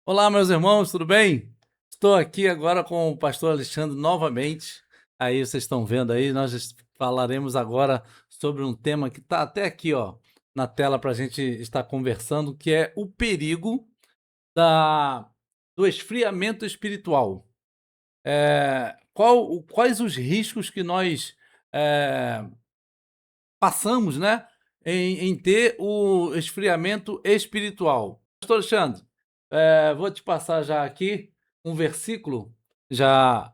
Olá, meus irmãos, tudo bem? Estou aqui agora com o pastor Alexandre novamente. Aí vocês estão vendo aí, nós falaremos agora sobre um tema que está até aqui, ó, na tela para a gente estar conversando, que é o perigo da, do esfriamento espiritual. Quais os riscos que nós é, passamos, né, em ter o esfriamento espiritual? Pastor Alexandre, vou te passar já aqui um versículo, já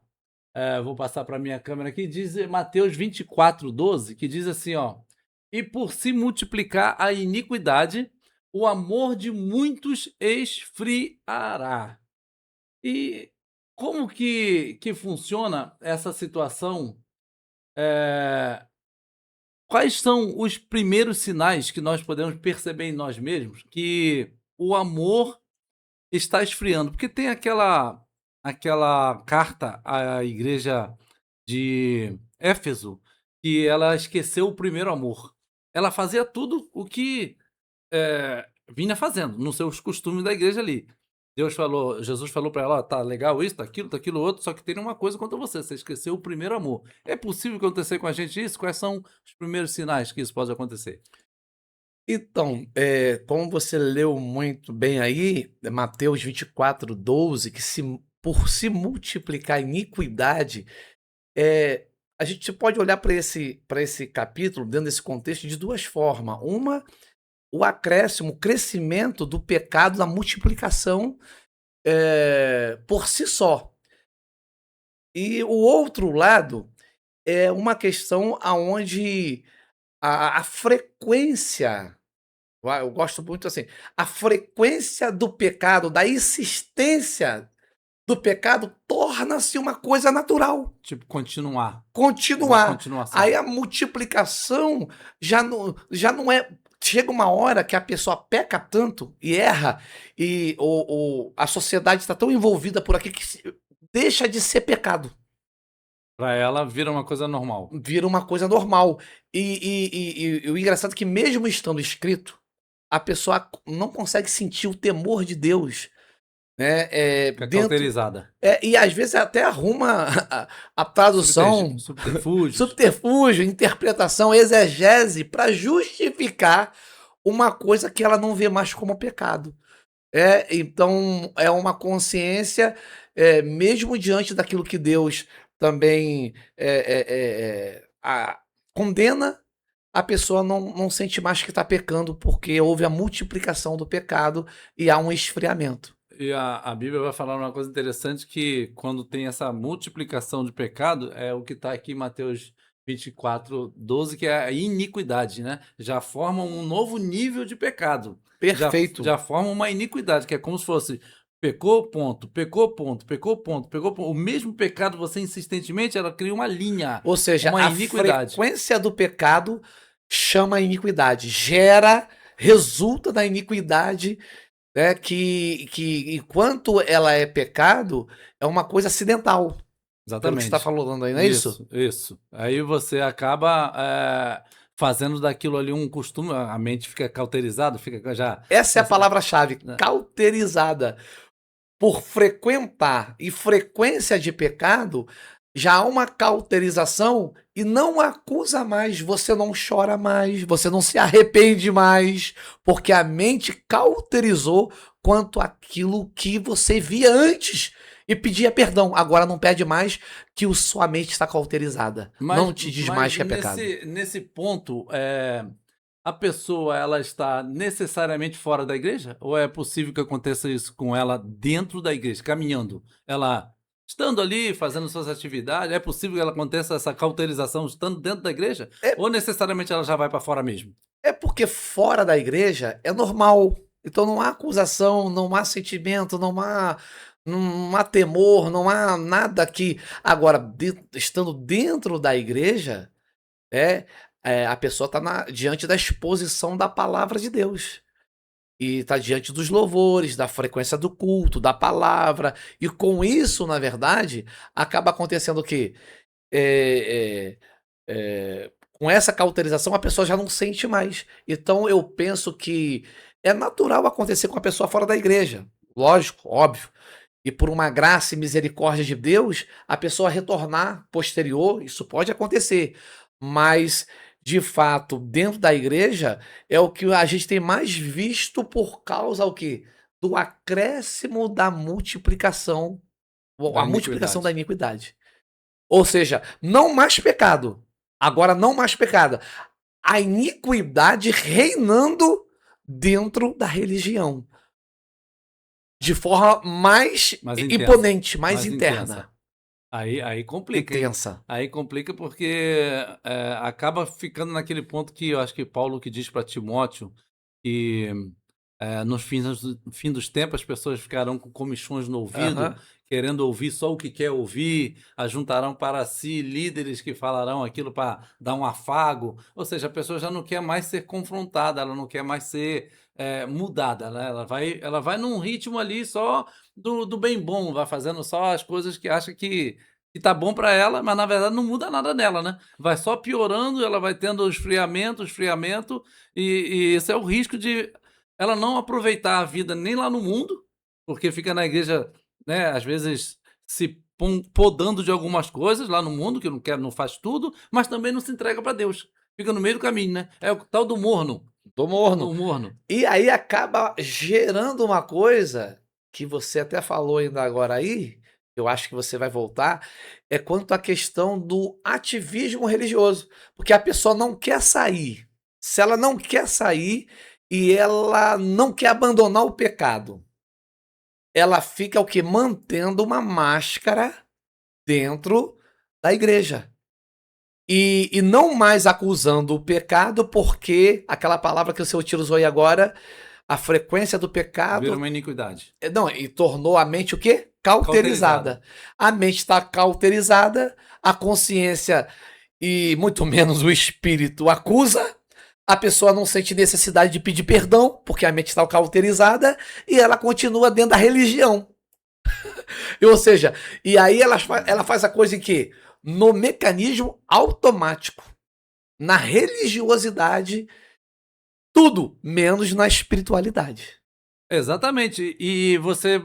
vou passar para a minha câmera aqui, diz Mateus 24:12, que diz assim, ó, e por se multiplicar a iniquidade, o amor de muitos esfriará. E como que funciona essa situação? É, Quais são os primeiros sinais que nós podemos perceber em nós mesmos que o amor está esfriando? Porque tem aquela carta à igreja de Éfeso, que ela esqueceu o primeiro amor. Ela fazia tudo o que vinha fazendo, nos seus costumes da igreja ali. Jesus falou para ela: "Ó, tá legal isso, tá aquilo outro, só que tem uma coisa contra você, você esqueceu o primeiro amor." É possível acontecer com a gente isso? Quais são os primeiros sinais que isso pode acontecer? Então, como você leu muito bem aí, Mateus 24:12, que por se multiplicar a iniquidade, a gente pode olhar para esse capítulo, dentro desse contexto, de duas formas. Uma, o acréscimo, o crescimento do pecado, da multiplicação, por si só. E o outro lado é uma questão aonde a frequência. Eu gosto muito assim, a frequência do pecado, da insistência do pecado torna-se uma coisa natural, Tipo, continuar, uma continuar. Aí continuação. a multiplicação já não é. Chega uma hora que a pessoa peca tanto e erra, e a sociedade está tão envolvida por aqui que deixa de ser pecado, Para ela vira uma coisa normal. vira uma coisa normal. E o engraçado é que, mesmo estando escrito, a pessoa não consegue sentir o temor de Deus, né, Fica dentro. cauterizada. E às vezes até arruma a tradução, Subterfúgios. subterfúgio, interpretação, exegese para justificar uma coisa que ela não vê mais como pecado. Então é uma consciência, mesmo diante daquilo que Deus também condena, a pessoa não sente mais que está pecando, porque houve a multiplicação do pecado e há um esfriamento. E a Bíblia vai falar uma coisa interessante que quando tem essa multiplicação de pecado, é o que está aqui em Mateus 24:12, que é a iniquidade, né? Já forma um novo nível de pecado. Perfeito. Já forma uma iniquidade, que é como se fosse pecou, ponto, pecou, ponto, pecou, ponto, pecou, ponto. O mesmo pecado, você insistentemente, ela cria uma linha, Ou seja, uma a iniquidade. frequência do pecado chama a iniquidade, resulta da iniquidade, né, que enquanto ela é pecado, é uma coisa acidental, pelo que você está Exatamente. falando aí, não é isso? Isso, isso. Aí você acaba fazendo daquilo ali um costume, a mente fica cauterizada, fica já. Essa é a palavra-chave, Né? cauterizada. Por frequentar e frequência de pecado, já há uma cauterização e não acusa mais, você não chora mais, você não se arrepende mais, porque a mente cauterizou quanto àquilo que você via antes e pedia perdão. Agora não pede mais, que sua mente está cauterizada. Mas, Não te diz mas mais que é pecado. nesse ponto, a pessoa ela está necessariamente fora da igreja? Ou é possível que aconteça isso com ela dentro da igreja, caminhando? Ela estando ali, fazendo suas atividades, é possível que ela aconteça essa cauterização estando dentro da igreja? É, Ou necessariamente ela já vai para fora mesmo? é porque fora da igreja é normal. Então não há acusação, não há sentimento, não há temor, não há nada que. Agora, estando dentro da igreja, é, a pessoa está diante da exposição da palavra de Deus. E está diante dos louvores, da frequência do culto, da palavra. E com isso, na verdade, acaba acontecendo o quê? É, com essa cauterização, a pessoa já não sente mais. Então eu penso que é natural acontecer com a pessoa fora da igreja. lógico, óbvio, e por uma graça e misericórdia de Deus, a pessoa retornar posterior, isso pode acontecer. Mas, de fato, dentro da igreja, é o que a gente tem mais visto por causa o quê? Do acréscimo da multiplicação, Da a multiplicação da iniquidade. iniquidade. Ou seja, não mais pecado. Agora, não mais pecado. A iniquidade reinando dentro da religião. De forma mais Mais intensa. imponente, mais Mais intensa. interna, Aí complica, hein? intensa. Aí complica porque acaba ficando naquele ponto que eu acho que Paulo que diz para Timóteo que no fim dos tempos as pessoas ficarão com comichões no ouvido, Aham. querendo ouvir só o que quer ouvir, ajuntarão para si líderes que falarão aquilo para dar um afago. Ou seja, a pessoa já não quer mais ser confrontada, ela não quer mais ser mudada, né? Ela vai num ritmo ali só do bem bom, vai fazendo só as coisas que acha que tá bom para ela, mas na verdade não muda nada nela, né? Vai só piorando, ela vai tendo esfriamento, e esse é o risco de ela não aproveitar a vida nem lá no mundo, porque fica na igreja, né, às vezes se podando de algumas coisas lá no mundo, que não quer, não faz tudo, mas também não se entrega para Deus. Fica no meio do caminho, né? É o tal do morno. Tô morno. Do morno. E aí acaba gerando uma coisa que você até falou ainda agora aí, eu acho que você vai voltar, é quanto à questão do ativismo religioso. Porque a pessoa não quer sair. Se ela não quer sair e ela não quer abandonar o pecado, ela fica o que? Mantendo uma máscara dentro da igreja. E não mais acusando o pecado, porque aquela palavra que o seu tio usou aí agora, a frequência do Vira pecado, uma iniquidade. não, e tornou a mente o quê? Cauterizada. Cauterizada. A mente está cauterizada, a consciência e muito menos o espírito acusa, a pessoa não sente necessidade de pedir perdão, porque a mente está cauterizada, e ela continua dentro da religião. Ou seja, e aí ela faz a coisa em quê? No mecanismo automático, na religiosidade, tudo menos na espiritualidade. Exatamente. E você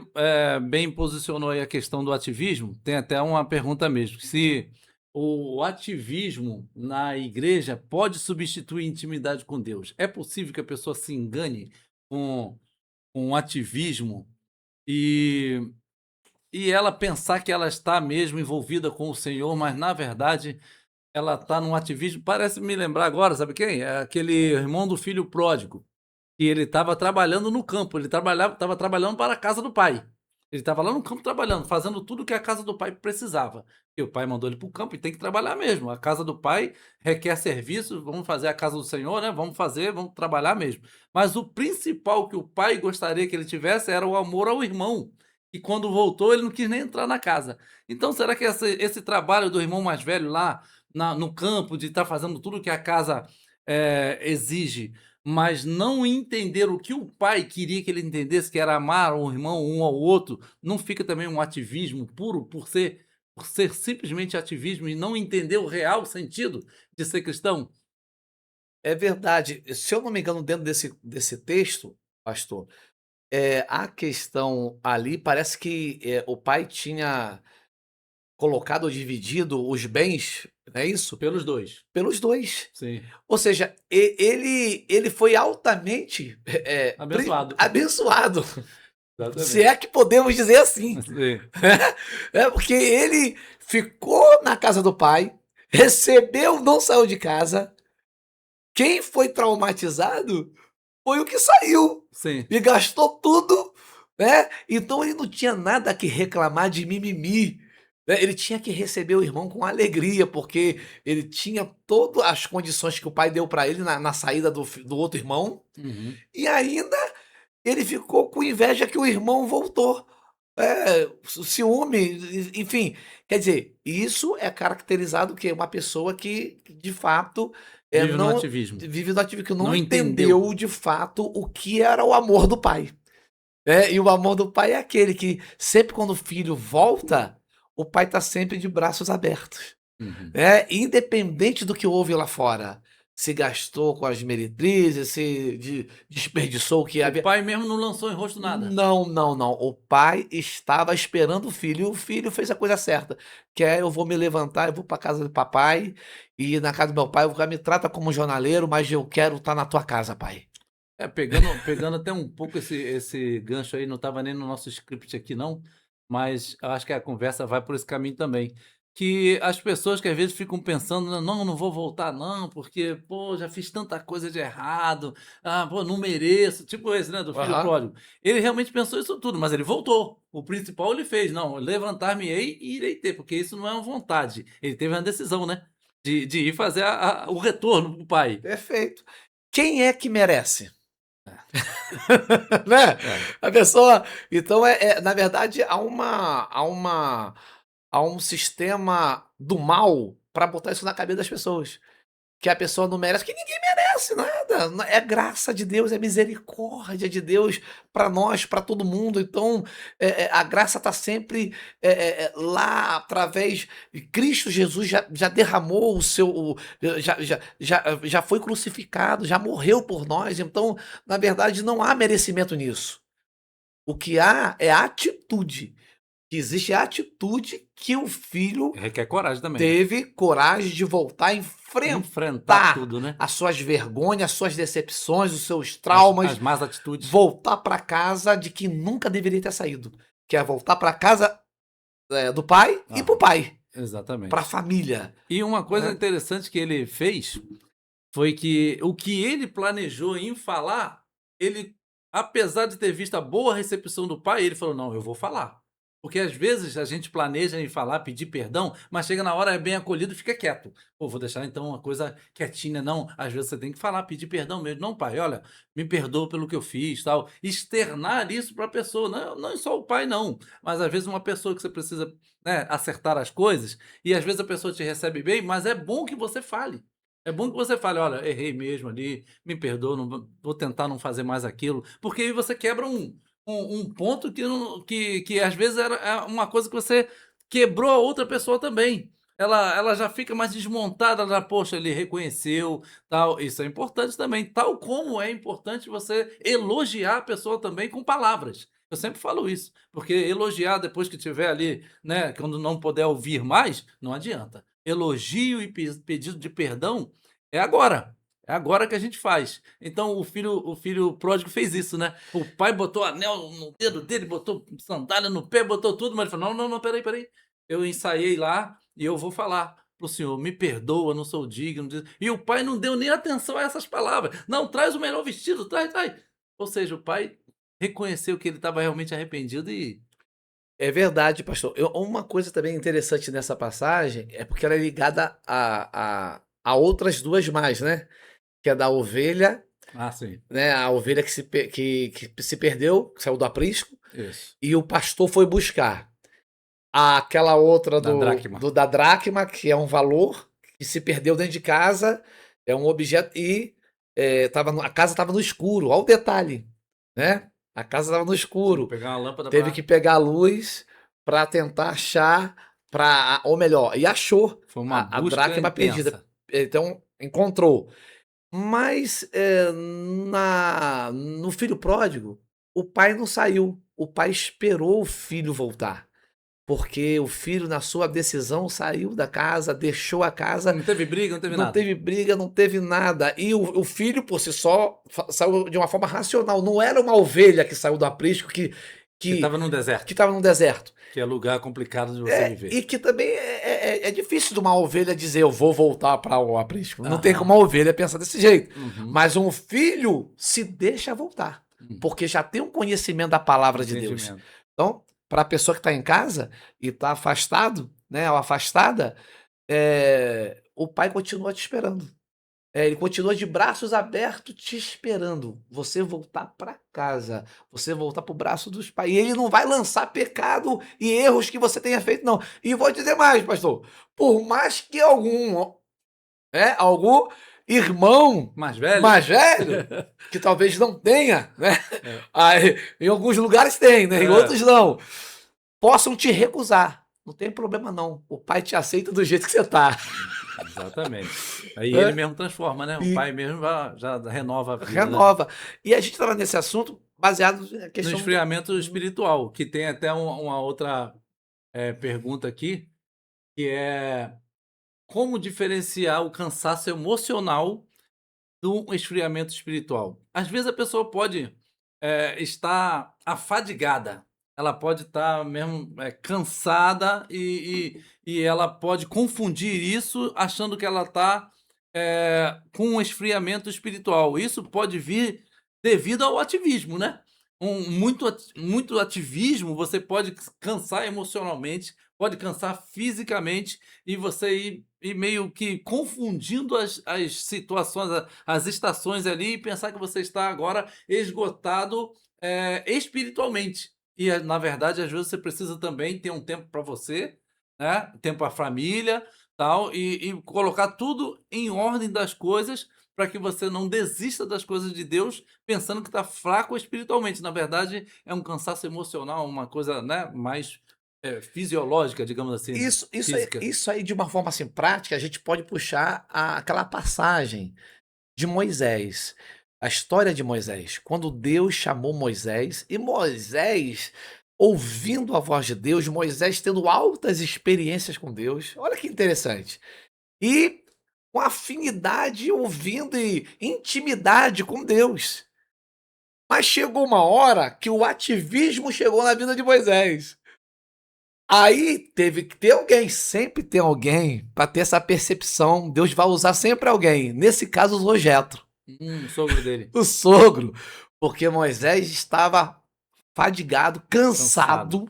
bem posicionou aí a questão do ativismo. Tem até uma pergunta mesmo. Se o ativismo na igreja pode substituir intimidade com Deus. É possível que a pessoa se engane com o ativismo e, e ela pensar que ela está mesmo envolvida com o Senhor, mas na verdade ela está num ativismo. Parece me lembrar agora, sabe quem? É aquele irmão do filho pródigo. E ele estava trabalhando no campo, ele estava trabalhando para a casa do pai. Ele estava lá no campo trabalhando, fazendo tudo que a casa do pai precisava. E o pai mandou ele para o campo e tem que trabalhar mesmo. A casa do pai requer serviço, vamos fazer a casa do Senhor, né? Vamos fazer, vamos trabalhar mesmo. Mas o principal que o pai gostaria que ele tivesse era o amor ao irmão. E quando voltou, ele não quis nem entrar na casa. Então, será que esse trabalho do irmão mais velho lá no campo, de estar fazendo tudo que a casa exige, mas não entender o que o pai queria que ele entendesse, que era amar o irmão um ao outro, não fica também um ativismo puro por ser simplesmente ativismo e não entender o real sentido de ser cristão? É verdade. Se eu não me engano, dentro desse texto, pastor, a questão ali parece que o pai tinha colocado ou dividido os bens, não é isso? Pelos dois. Pelos dois. Sim. Ou seja, ele foi altamente Abençoado. abençoado, se Exatamente. é que podemos dizer assim. Sim. É porque ele ficou na casa do pai, recebeu, não saiu de casa. Quem foi traumatizado foi o que saiu Sim. e gastou tudo, né? Então ele não tinha nada que reclamar de mimimi, né? Ele tinha que receber o irmão com alegria, porque ele tinha todas as condições que o pai deu para ele na saída do outro irmão, Uhum. e ainda ele ficou com inveja que o irmão voltou. Ciúme, enfim. Quer dizer, isso é caracterizado que uma pessoa que de fato Vive no não ativismo. vive no ativismo, que não Não entendeu. entendeu de fato o que era o amor do pai. E o amor do pai é aquele que sempre quando o filho volta, o pai está sempre de braços abertos. Uhum. Independente do que houve lá fora. se gastou com as meretrizes, desperdiçou o que O havia. pai mesmo não lançou em rosto nada. Não, não, não. O pai estava esperando o filho e o filho fez a coisa certa. Que é, eu vou me levantar, eu vou para casa do papai e na casa do meu pai, o cara me trata como jornaleiro, mas eu quero estar na tua casa, pai. Pegando até um pouco esse gancho aí, não estava nem no nosso script aqui não, mas eu acho que a conversa vai por esse caminho também. Que as pessoas que às vezes ficam pensando, não, não vou voltar não, porque, pô, já fiz tanta coisa de errado, pô, não mereço, tipo esse, né, do filho Aham. pródigo. Ele realmente pensou isso tudo, mas ele voltou. O principal ele fez, não, levantar-me-ei e irei ter, porque isso não é uma vontade. Ele teve uma decisão, né, de ir fazer o retorno pro pai. Perfeito. Quem é que merece? Né? A pessoa. Então, na verdade, há um sistema do mal para botar isso na cabeça das pessoas. Que a pessoa não merece, que ninguém merece nada. É graça de Deus, é misericórdia de Deus para nós, para todo mundo. Então, a graça está sempre lá através de Cristo Jesus já derramou o seu, já foi crucificado, já morreu por nós. Então, na verdade, não há merecimento nisso. O que há é atitude. Que existe a atitude que o filho Requer coragem também, né? teve coragem de voltar a Enfrentar enfrentar tudo, né? as suas vergonhas, as suas decepções, os seus As traumas, más atitudes. voltar para casa de que nunca deveria ter saído, que é voltar para casa do pai e pro pai, Exatamente. para a família. E uma coisa né? interessante que ele fez foi que o que ele planejou em falar, ele, apesar de ter visto a boa recepção do pai, ele falou: não, eu vou falar. Porque às vezes a gente planeja em falar, pedir perdão, mas chega na hora, é bem acolhido e fica quieto. Pô, vou deixar então uma coisa quietinha. Não, às vezes você tem que falar, pedir perdão mesmo. Não, pai, olha, me perdoa pelo que eu fiz, tal. Externar isso para a pessoa. Não, não é só o pai, não. Mas às vezes uma pessoa que você precisa, né, acertar as coisas, e às vezes a pessoa te recebe bem, mas é bom que você fale. É bom que você fale: olha, errei mesmo ali, me perdoa, não vou tentar não fazer mais aquilo, porque aí você quebra um ponto que às vezes é uma coisa que você quebrou a outra pessoa também. Ela já fica mais desmontada, ela já, poxa, ele reconheceu, tal. Isso é importante também, tal como é importante você elogiar a pessoa também com palavras. Eu sempre falo isso, porque elogiar depois que tiver ali, né, quando não puder ouvir mais, não adianta. Elogio e pedido de perdão é agora. É agora que a gente faz. Então o filho pródigo fez isso, né? O pai botou anel no dedo dele, botou sandália no pé, botou tudo, mas ele falou: não, não, não, peraí. Eu ensaiei lá e eu vou falar pro senhor, me perdoa, não sou digno. E o pai não deu nem atenção a essas palavras. Não, traz o melhor vestido, traz. Ou seja, o pai reconheceu que ele estava realmente arrependido e. É verdade, pastor. Uma coisa também interessante nessa passagem é porque ela é ligada a outras duas mais, né? Que é da ovelha, Ah, sim. né? A ovelha que se perdeu, que saiu do aprisco, Isso. e o pastor foi buscar. Aquela outra Da dracma. da dracma, que é um valor, que se perdeu dentro de casa, é um objeto, e a casa estava no escuro. Olha o detalhe, né? A casa estava no escuro. Pegar uma lâmpada Teve pra. que pegar a luz para tentar achar, ou melhor, e achou Foi uma a busca dracma perdida. intensa. Então, encontrou. Mas no filho pródigo, o pai não saiu. O pai esperou o filho voltar. Porque o filho, na sua decisão, saiu da casa, deixou a casa, Não teve briga, não teve não nada. teve briga, não teve nada. E o filho, por si só, saiu de uma forma racional. Não era uma ovelha que saiu do aprisco Que que estava no deserto. estava no deserto. Que é lugar complicado de você viver. E que também é difícil de uma ovelha dizer eu vou voltar para o aprisco. Não tem Aham. como uma ovelha pensar desse jeito. Uhum. Mas um filho se deixa voltar. Porque já tem um conhecimento da palavra de Deus. Entendimento. Então, para a pessoa que está em casa e está afastado, né, ou afastada, o pai continua te esperando. Ele continua de braços abertos te esperando. Você voltar para casa, você voltar para o braço dos pais. E ele não vai lançar pecado e erros que você tenha feito, não. E vou dizer mais, pastor. Por mais que algum irmão Mais velho? mais velho, que talvez não tenha, né? Aí, em alguns lugares tem, né? Em outros não. Possam te recusar. Não tem problema, não. O pai te aceita do jeito que você tá. Exatamente. Aí ele Né? mesmo transforma, né? O E pai mesmo já renova a vida, né? renova. E a gente estava nesse assunto baseado na No questão. esfriamento espiritual, que tem até uma outra pergunta aqui, que é como diferenciar o cansaço emocional do esfriamento espiritual? Às vezes a pessoa pode estar afadigada, ela pode estar mesmo cansada e ela pode confundir isso achando que ela está com um esfriamento espiritual. Isso pode vir devido ao ativismo, né? Muito ativismo, você pode cansar emocionalmente, pode cansar fisicamente e você ir meio que confundindo as situações, as estações ali e pensar que você está agora esgotado espiritualmente. E na verdade, às vezes você precisa também ter um tempo para você, né? Tempo para a família, tal, e colocar tudo em ordem das coisas para que você não desista das coisas de Deus pensando que está fraco espiritualmente. Na verdade, é um cansaço emocional, uma coisa, né, mais fisiológica, digamos assim, né? Física. Isso aí, de uma forma assim prática, a gente pode puxar aquela passagem de Moisés, a história de Moisés, quando Deus chamou Moisés e Moisés, ouvindo a voz de Deus, Moisés tendo altas experiências com Deus, olha que interessante, e com afinidade, ouvindo e intimidade com Deus. Mas chegou uma hora que o ativismo chegou na vida de Moisés. Aí teve que ter alguém, sempre tem alguém para ter essa percepção. Deus vai usar sempre alguém. Nesse caso, usou Jetro, O sogro dele, o sogro, porque Moisés estava fadigado, cansado,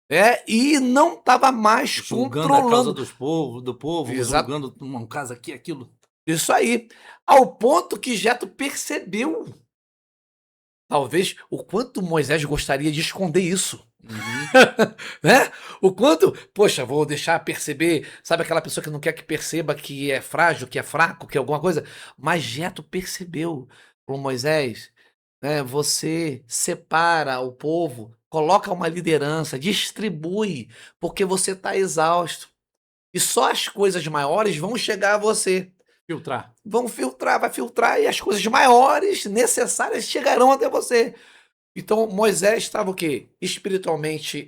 cansado, e não estava mais julgando a causa controlando. do povo, Exato, julgando um caso aqui, aquilo. isso aí. Ao ponto que Jetro percebeu, talvez, o quanto Moisés gostaria de esconder isso. Uhum. Né? O quanto, poxa, vou deixar perceber, sabe aquela pessoa que não quer que perceba que é frágil, que é fraco, que é alguma coisa? Mas Jetro percebeu, falou, Moisés, né, você separa o povo, coloca uma liderança, distribui, porque você está exausto. E só as coisas maiores vão chegar a você. Filtrar. Vão filtrar, vai filtrar e as coisas maiores necessárias chegarão até você. Então Moisés estava o quê? Espiritualmente,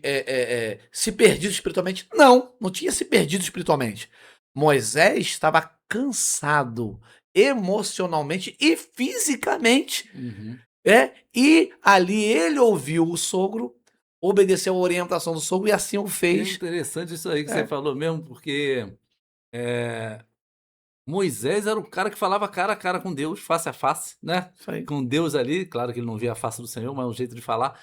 se perdido espiritualmente? Não, não tinha se perdido espiritualmente. Moisés estava cansado emocionalmente e fisicamente, Uhum. e ali ele ouviu o sogro, obedeceu a orientação do sogro e assim o É fez. interessante isso aí que você É, falou mesmo, porque Moisés era o cara que falava cara a cara com Deus, face a face, né? isso aí. Com Deus ali, claro que ele não via a face do Senhor, mas é um jeito de falar.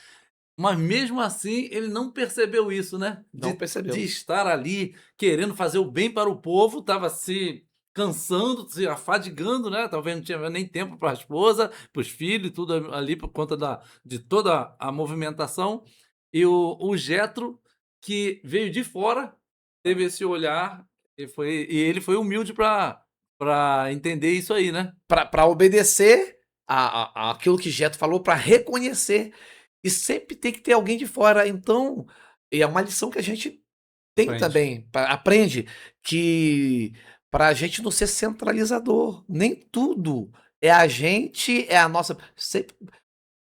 Mas mesmo assim, ele não percebeu isso, né? Não De percebeu. estar ali querendo fazer o bem para o povo, estava se cansando, se afadigando, né? Talvez não tinha nem tempo para a esposa, para os filhos, tudo ali por conta de toda a movimentação. E o Jetro, que veio de fora, teve esse olhar e ele foi humilde para entender isso aí, né? Para obedecer aquilo que Jeto falou, para reconhecer. E sempre tem que ter alguém de fora. Então, é uma lição que a gente tem Aprende. também, aprende que para a gente não ser centralizador, nem tudo é a gente, é a nossa. Sempre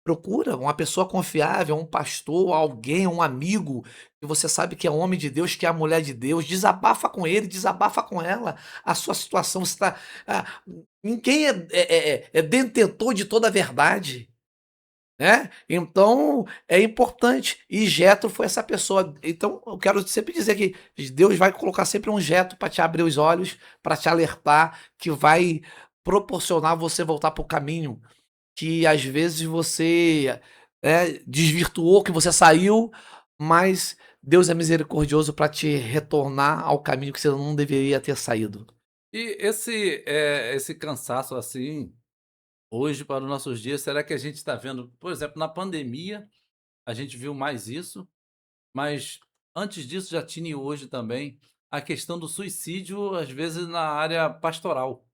procura uma pessoa confiável, um pastor, alguém, um amigo, que você sabe que é homem de Deus, que é a mulher de Deus, desabafa com ele, desabafa com ela, a sua situação está. Ninguém é detentor de toda a verdade. Né? Então é importante. E Jetro foi essa pessoa. Então eu quero sempre dizer que Deus vai colocar sempre um Jetro para te abrir os olhos, para te alertar, que vai proporcionar você voltar para o caminho que às vezes você desvirtuou, que você saiu, mas Deus é misericordioso para te retornar ao caminho que você não deveria ter saído. E esse cansaço assim, hoje para os nossos dias, será que a gente está vendo, por exemplo, na pandemia, a gente viu mais isso, mas antes disso já tinha hoje também a questão do suicídio, às vezes na área pastoral,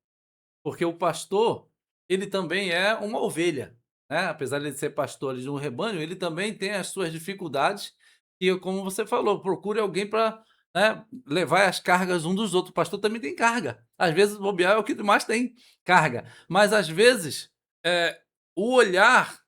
porque o pastor, ele também é uma ovelha, né? Apesar de ele ser pastor de um rebanho, ele também tem as suas dificuldades e como você falou, procure alguém para né, levar as cargas um dos outros. O pastor também tem carga. Às vezes, o bobear é o que mais tem carga. Mas, às vezes, o olhar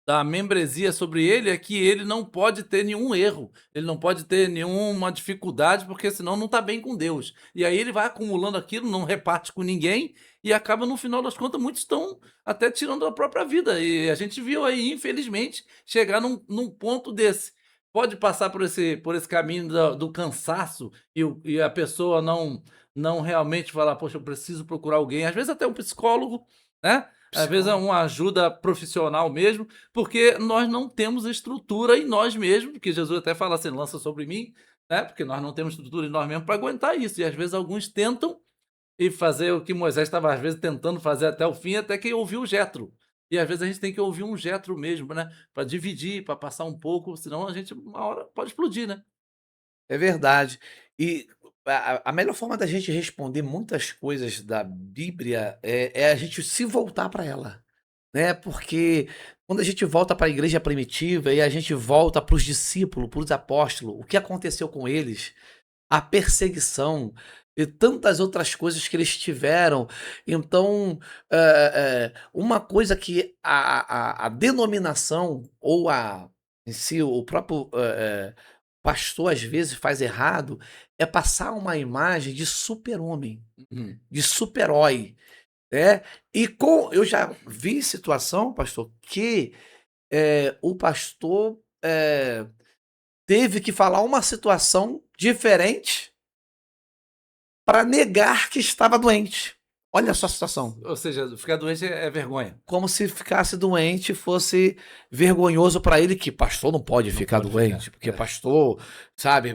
da membresia sobre ele é que ele não pode ter nenhum erro, ele não pode ter nenhuma dificuldade, porque senão não está bem com Deus. E aí ele vai acumulando aquilo, não reparte com ninguém e acaba, no final das contas, muitos estão até tirando a própria vida. E a gente viu aí, infelizmente, chegar num ponto desse. Pode passar por esse caminho do cansaço e a pessoa não realmente falar, poxa, eu preciso procurar alguém, às vezes até um psicólogo, né? Às vezes é Psicólogo. uma ajuda profissional mesmo, porque nós não temos estrutura em nós mesmos, porque Jesus até fala assim: lança sobre mim, né? Porque nós não temos estrutura em nós mesmos para aguentar isso. E às vezes alguns tentam e fazer o que Moisés estava às vezes tentando fazer até o fim, até que ouviu o Jetro. E às vezes a gente tem que ouvir um Jetro mesmo, né? Para dividir, para passar um pouco, senão a gente uma hora pode explodir, né? É verdade. E a melhor forma da gente responder muitas coisas da Bíblia é a gente se voltar para ela, né? Porque quando a gente volta para a igreja primitiva e a gente volta para os discípulos, para os apóstolos, o que aconteceu com eles, a perseguição e tantas outras coisas que eles tiveram. Então, uma coisa que a denominação ou em si, o próprio pastor às vezes faz errado é passar uma imagem de super-homem, Uhum. de super-herói, né? Eu já vi situação, pastor, que o pastor teve que falar uma situação diferente para negar que estava doente. Olha só a situação. Ou seja, ficar doente é vergonha. Como se ficasse doente fosse vergonhoso para ele, que pastor não pode Não ficar pode ficar. doente, porque pastor, sabe,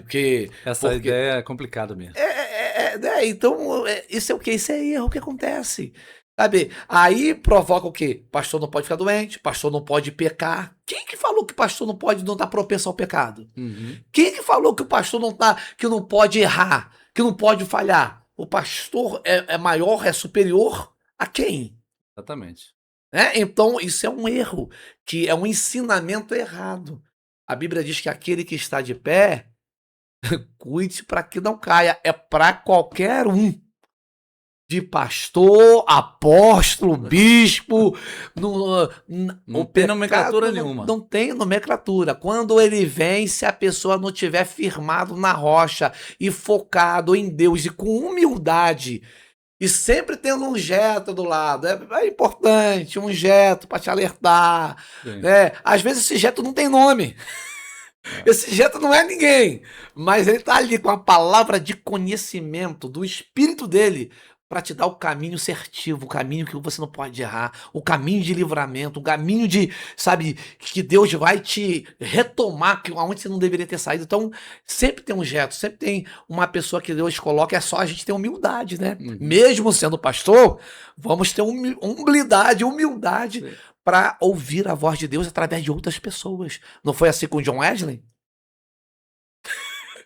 Essa porque ideia é complicada mesmo. né, então, isso é o quê? Isso é erro que acontece. Sabe? Aí provoca o quê? Pastor não pode ficar doente, pastor não pode pecar. Quem que falou que pastor não tá propenso ao pecado? Uhum. Quem que falou que o pastor que não pode errar, que não pode falhar? O pastor é maior, é superior a quem? Exatamente. Né? Então, isso é um erro, que é um ensinamento errado. A Bíblia diz que aquele que está de pé, cuide para que não caia. É para qualquer um. De pastor, apóstolo, bispo, Não o tem nomenclatura pecado nenhuma. não tem nomenclatura. Quando ele vem, se a pessoa não tiver firmado na rocha e focado em Deus e com humildade e sempre tendo um jeto do lado, é importante, um jeto para te alertar, Sim. né? Às vezes esse jeto não tem nome. É. Esse jeito não é ninguém, mas ele tá ali com a palavra de conhecimento do espírito dele para te dar o caminho certinho, o caminho que você não pode errar, o caminho de livramento, o caminho de, sabe, que Deus vai te retomar aonde você não deveria ter saído. Então, sempre tem um jeito, sempre tem uma pessoa que Deus coloca, é só a gente ter humildade, né? Uhum. Mesmo sendo pastor, vamos ter humildade Sim. para ouvir a voz de Deus através de outras pessoas. Não foi assim com John Wesley?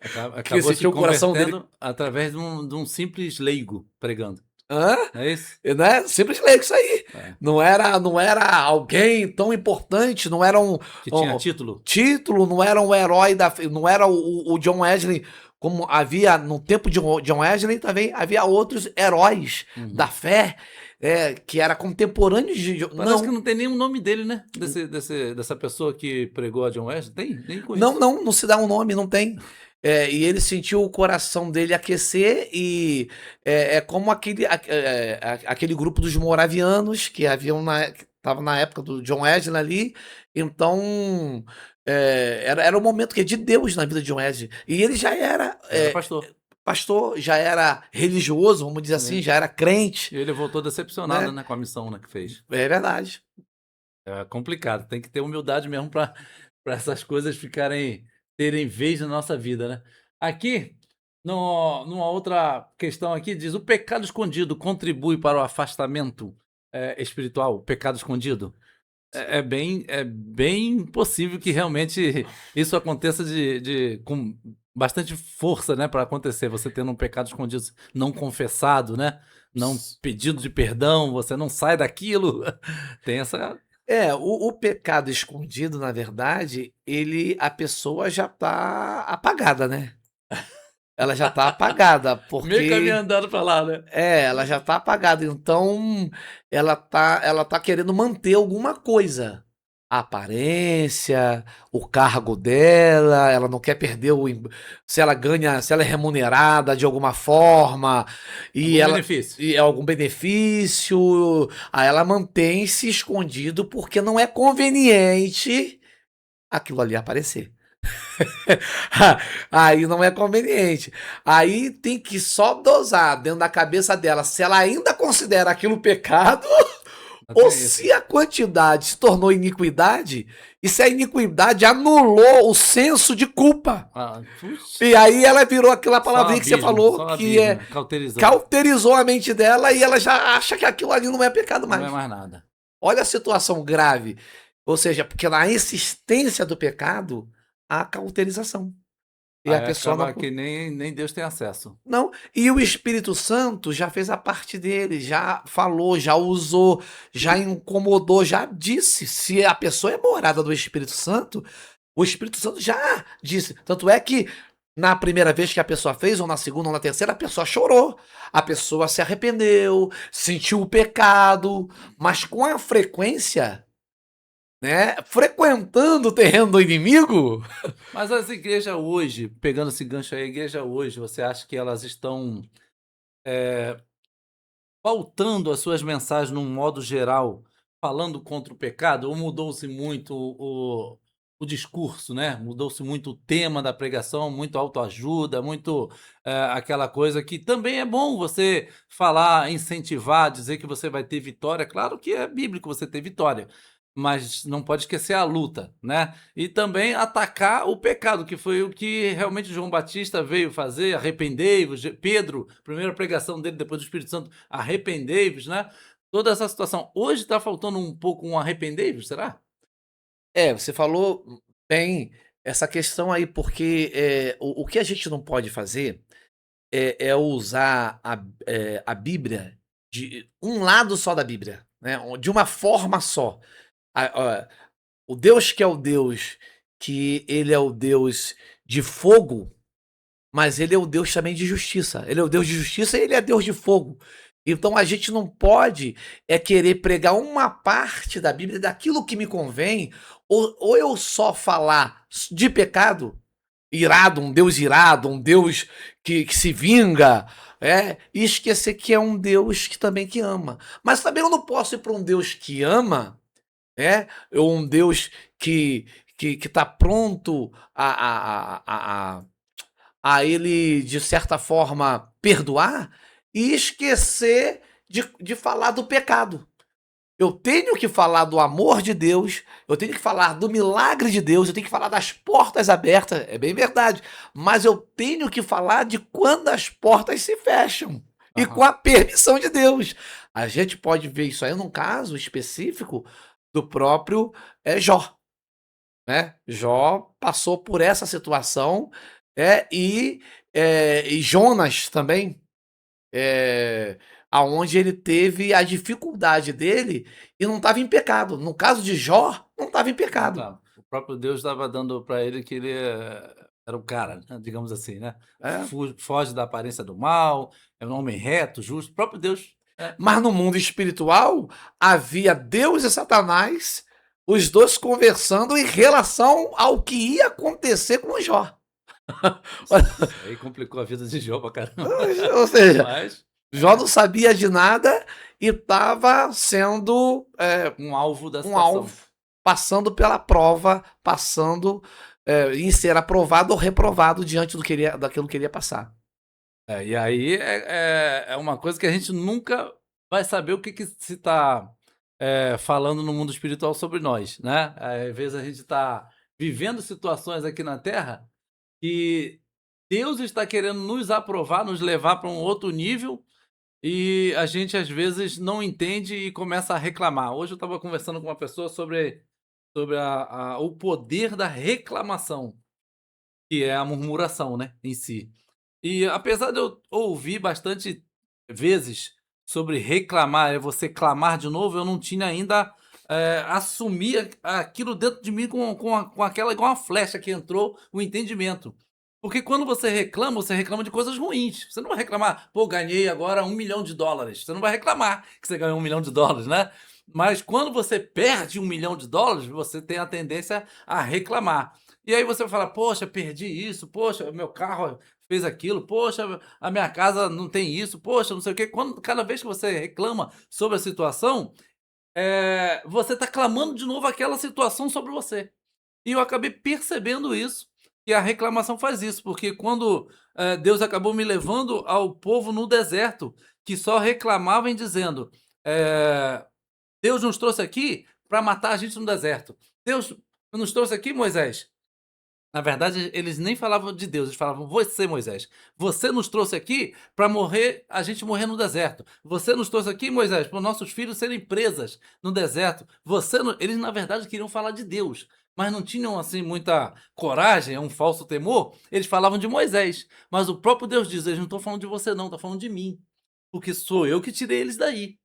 Que Acabou se sentiu o coração dele. convertendo através de um simples leigo pregando. Hã? Não é isso? Né? Simples leigo isso aí. É. Não era alguém tão importante, não era Que tinha um título. título, não era um herói não era o John Wesley, como havia no tempo de John Wesley também havia outros heróis Uhum. da fé, que era contemporâneo de Parece que não tem nem o nome dele, né? Dessa pessoa que pregou a John Wesley. Tem? Nem conheço. Não se dá um nome, não tem. E ele sentiu o coração dele aquecer e é como aquele grupo dos moravianos que estava na época do John Wesley ali. Então, era o momento que de Deus na vida de John Wesley. E ele já era Era pastor. pastor, já era religioso, vamos dizer assim, Sim. já era crente. E ele voltou decepcionado, Né? né, com a missão, né, que fez. É verdade. É complicado. Tem que ter humildade mesmo para essas coisas terem vez na nossa vida, né? Aqui, numa outra questão aqui, diz: o pecado escondido contribui para o afastamento espiritual? O pecado escondido? É bem possível que realmente isso aconteça com bastante força, né, para acontecer. Você tendo um pecado escondido não confessado, né? Não pedido de perdão, você não sai daquilo. Tem essa. O pecado escondido, na verdade, a pessoa já tá apagada, né? ela já tá apagada, Meio caminho porque andando pra lá, né? ela já tá apagada, então ela tá querendo manter alguma coisa. A aparência, o cargo dela, ela não quer perder se ela ganha, se ela é remunerada de alguma forma e Algum ela benefício. e é algum benefício, aí ela mantém-se escondido porque não é conveniente aquilo ali aparecer. Aí não é conveniente. Aí tem que só dosar dentro da cabeça dela se ela ainda considera aquilo pecado ou Tem isso. se a quantidade se tornou iniquidade e se a iniquidade anulou o senso de culpa. Puxa, E aí ela virou aquela só um palavrinha que você abismo, falou, só um que abismo, é né? Cauterizou. cauterizou a mente dela e ela já acha que aquilo ali não é pecado Não é mais. mais nada. Olha a situação grave. Ou seja, porque na existência do pecado há cauterização. E a Aí pessoa não. acaba que nem Deus tem acesso. Não, e o Espírito Santo já fez a parte dele, já falou, já usou, já incomodou, já disse. Se a pessoa é morada do Espírito Santo, o Espírito Santo já disse. Tanto é que na primeira vez que a pessoa fez, ou na segunda, ou na terceira, a pessoa chorou. A pessoa se arrependeu, sentiu o pecado, mas com a frequência, né, frequentando o terreno do inimigo. Mas as igrejas hoje, pegando esse gancho aí, a igreja hoje, você acha que elas estão pautando as suas mensagens num modo geral, falando contra o pecado, ou mudou-se muito o discurso, né? Mudou-se muito o tema da pregação, muito autoajuda, muito aquela coisa que também é bom você falar, incentivar, dizer que você vai ter vitória. Claro que é bíblico você ter vitória, mas não pode esquecer a luta, né? E também atacar o pecado, que foi o que realmente João Batista veio fazer, arrependei-vos. Pedro, primeira pregação dele depois do Espírito Santo, arrependei-vos, né? Toda essa situação. Hoje está faltando um pouco um arrependei-vos, será? Você falou bem essa questão aí, porque o que a gente não pode fazer é usar a Bíblia de um lado só da Bíblia, né? De uma forma só. Ó, o Deus que é o Deus, que ele é o Deus de fogo, mas ele é o Deus também de justiça. Ele é o Deus de justiça e ele é Deus de fogo. Então a gente não pode querer pregar uma parte da Bíblia daquilo que me convém, ou eu só falar de pecado, irado, um Deus que se vinga, e esquecer que é um Deus que também que ama. Mas também eu não posso ir para um Deus que ama, ou um Deus que está pronto a ele, de certa forma, perdoar e esquecer de falar do pecado. Eu tenho que falar do amor de Deus, eu tenho que falar do milagre de Deus, eu tenho que falar das portas abertas, é bem verdade, mas eu tenho que falar de quando as portas se fecham e com Aham. a permissão de Deus. A gente pode ver isso aí num caso específico do próprio Jó, né? Jó passou por essa situação, e Jonas também, aonde ele teve a dificuldade dele e não estava em pecado. No caso de Jó, não estava em Não pecado. tá. O próprio Deus estava dando para ele que ele era o cara, né, digamos assim, né? É. Foge da aparência do mal, é um homem reto, justo. O próprio Deus. Mas no mundo espiritual havia Deus e Satanás, os dois conversando em relação ao que ia acontecer com Jó. Isso aí complicou a vida de Jó pra caramba. Ou seja, Mas Jó não sabia de nada e estava sendo um alvo da um alvo, situação. passando pela prova, passando em ser aprovado ou reprovado diante daquilo que ele ia passar. E aí é uma coisa que a gente nunca vai saber o que se está falando no mundo espiritual sobre nós, né? Às vezes a gente está vivendo situações aqui na Terra que Deus está querendo nos aprovar, nos levar para um outro nível e a gente às vezes não entende e começa a reclamar. Hoje eu estava conversando com uma pessoa sobre o poder da reclamação, que é a murmuração, né, em si. E apesar de eu ouvir bastante vezes sobre reclamar, é você clamar de novo, eu não tinha ainda assumir aquilo dentro de mim com aquela, igual uma flecha que entrou, o entendimento. Porque quando você reclama de coisas ruins. Você não vai reclamar, pô, ganhei agora US$ 1 milhão. Você não vai reclamar que você ganhou US$ 1 milhão, né? Mas quando você perde US$ 1 milhão, você tem a tendência a reclamar. E aí você vai falar, poxa, perdi isso, poxa, meu carro fez aquilo, poxa, a minha casa não tem isso, poxa, não sei o quê. Cada vez que você reclama sobre a situação, você está clamando de novo aquela situação sobre você. E eu acabei percebendo isso, que a reclamação faz isso, porque quando Deus acabou me levando ao povo no deserto, que só reclamava em dizendo: eh, Deus nos trouxe aqui para matar a gente no deserto. Deus nos trouxe aqui, Moisés. Na verdade, eles nem falavam de Deus, eles falavam: Você, Moisés, você nos trouxe aqui para morrer, a gente morrer no deserto. Você nos trouxe aqui, Moisés, para os nossos filhos serem presas no deserto. Eles, na verdade, queriam falar de Deus, mas não tinham assim muita coragem, um falso temor. Eles falavam de Moisés, mas o próprio Deus diz: Eles não estão falando de você, não, estão falando de mim, porque sou eu que tirei eles daí.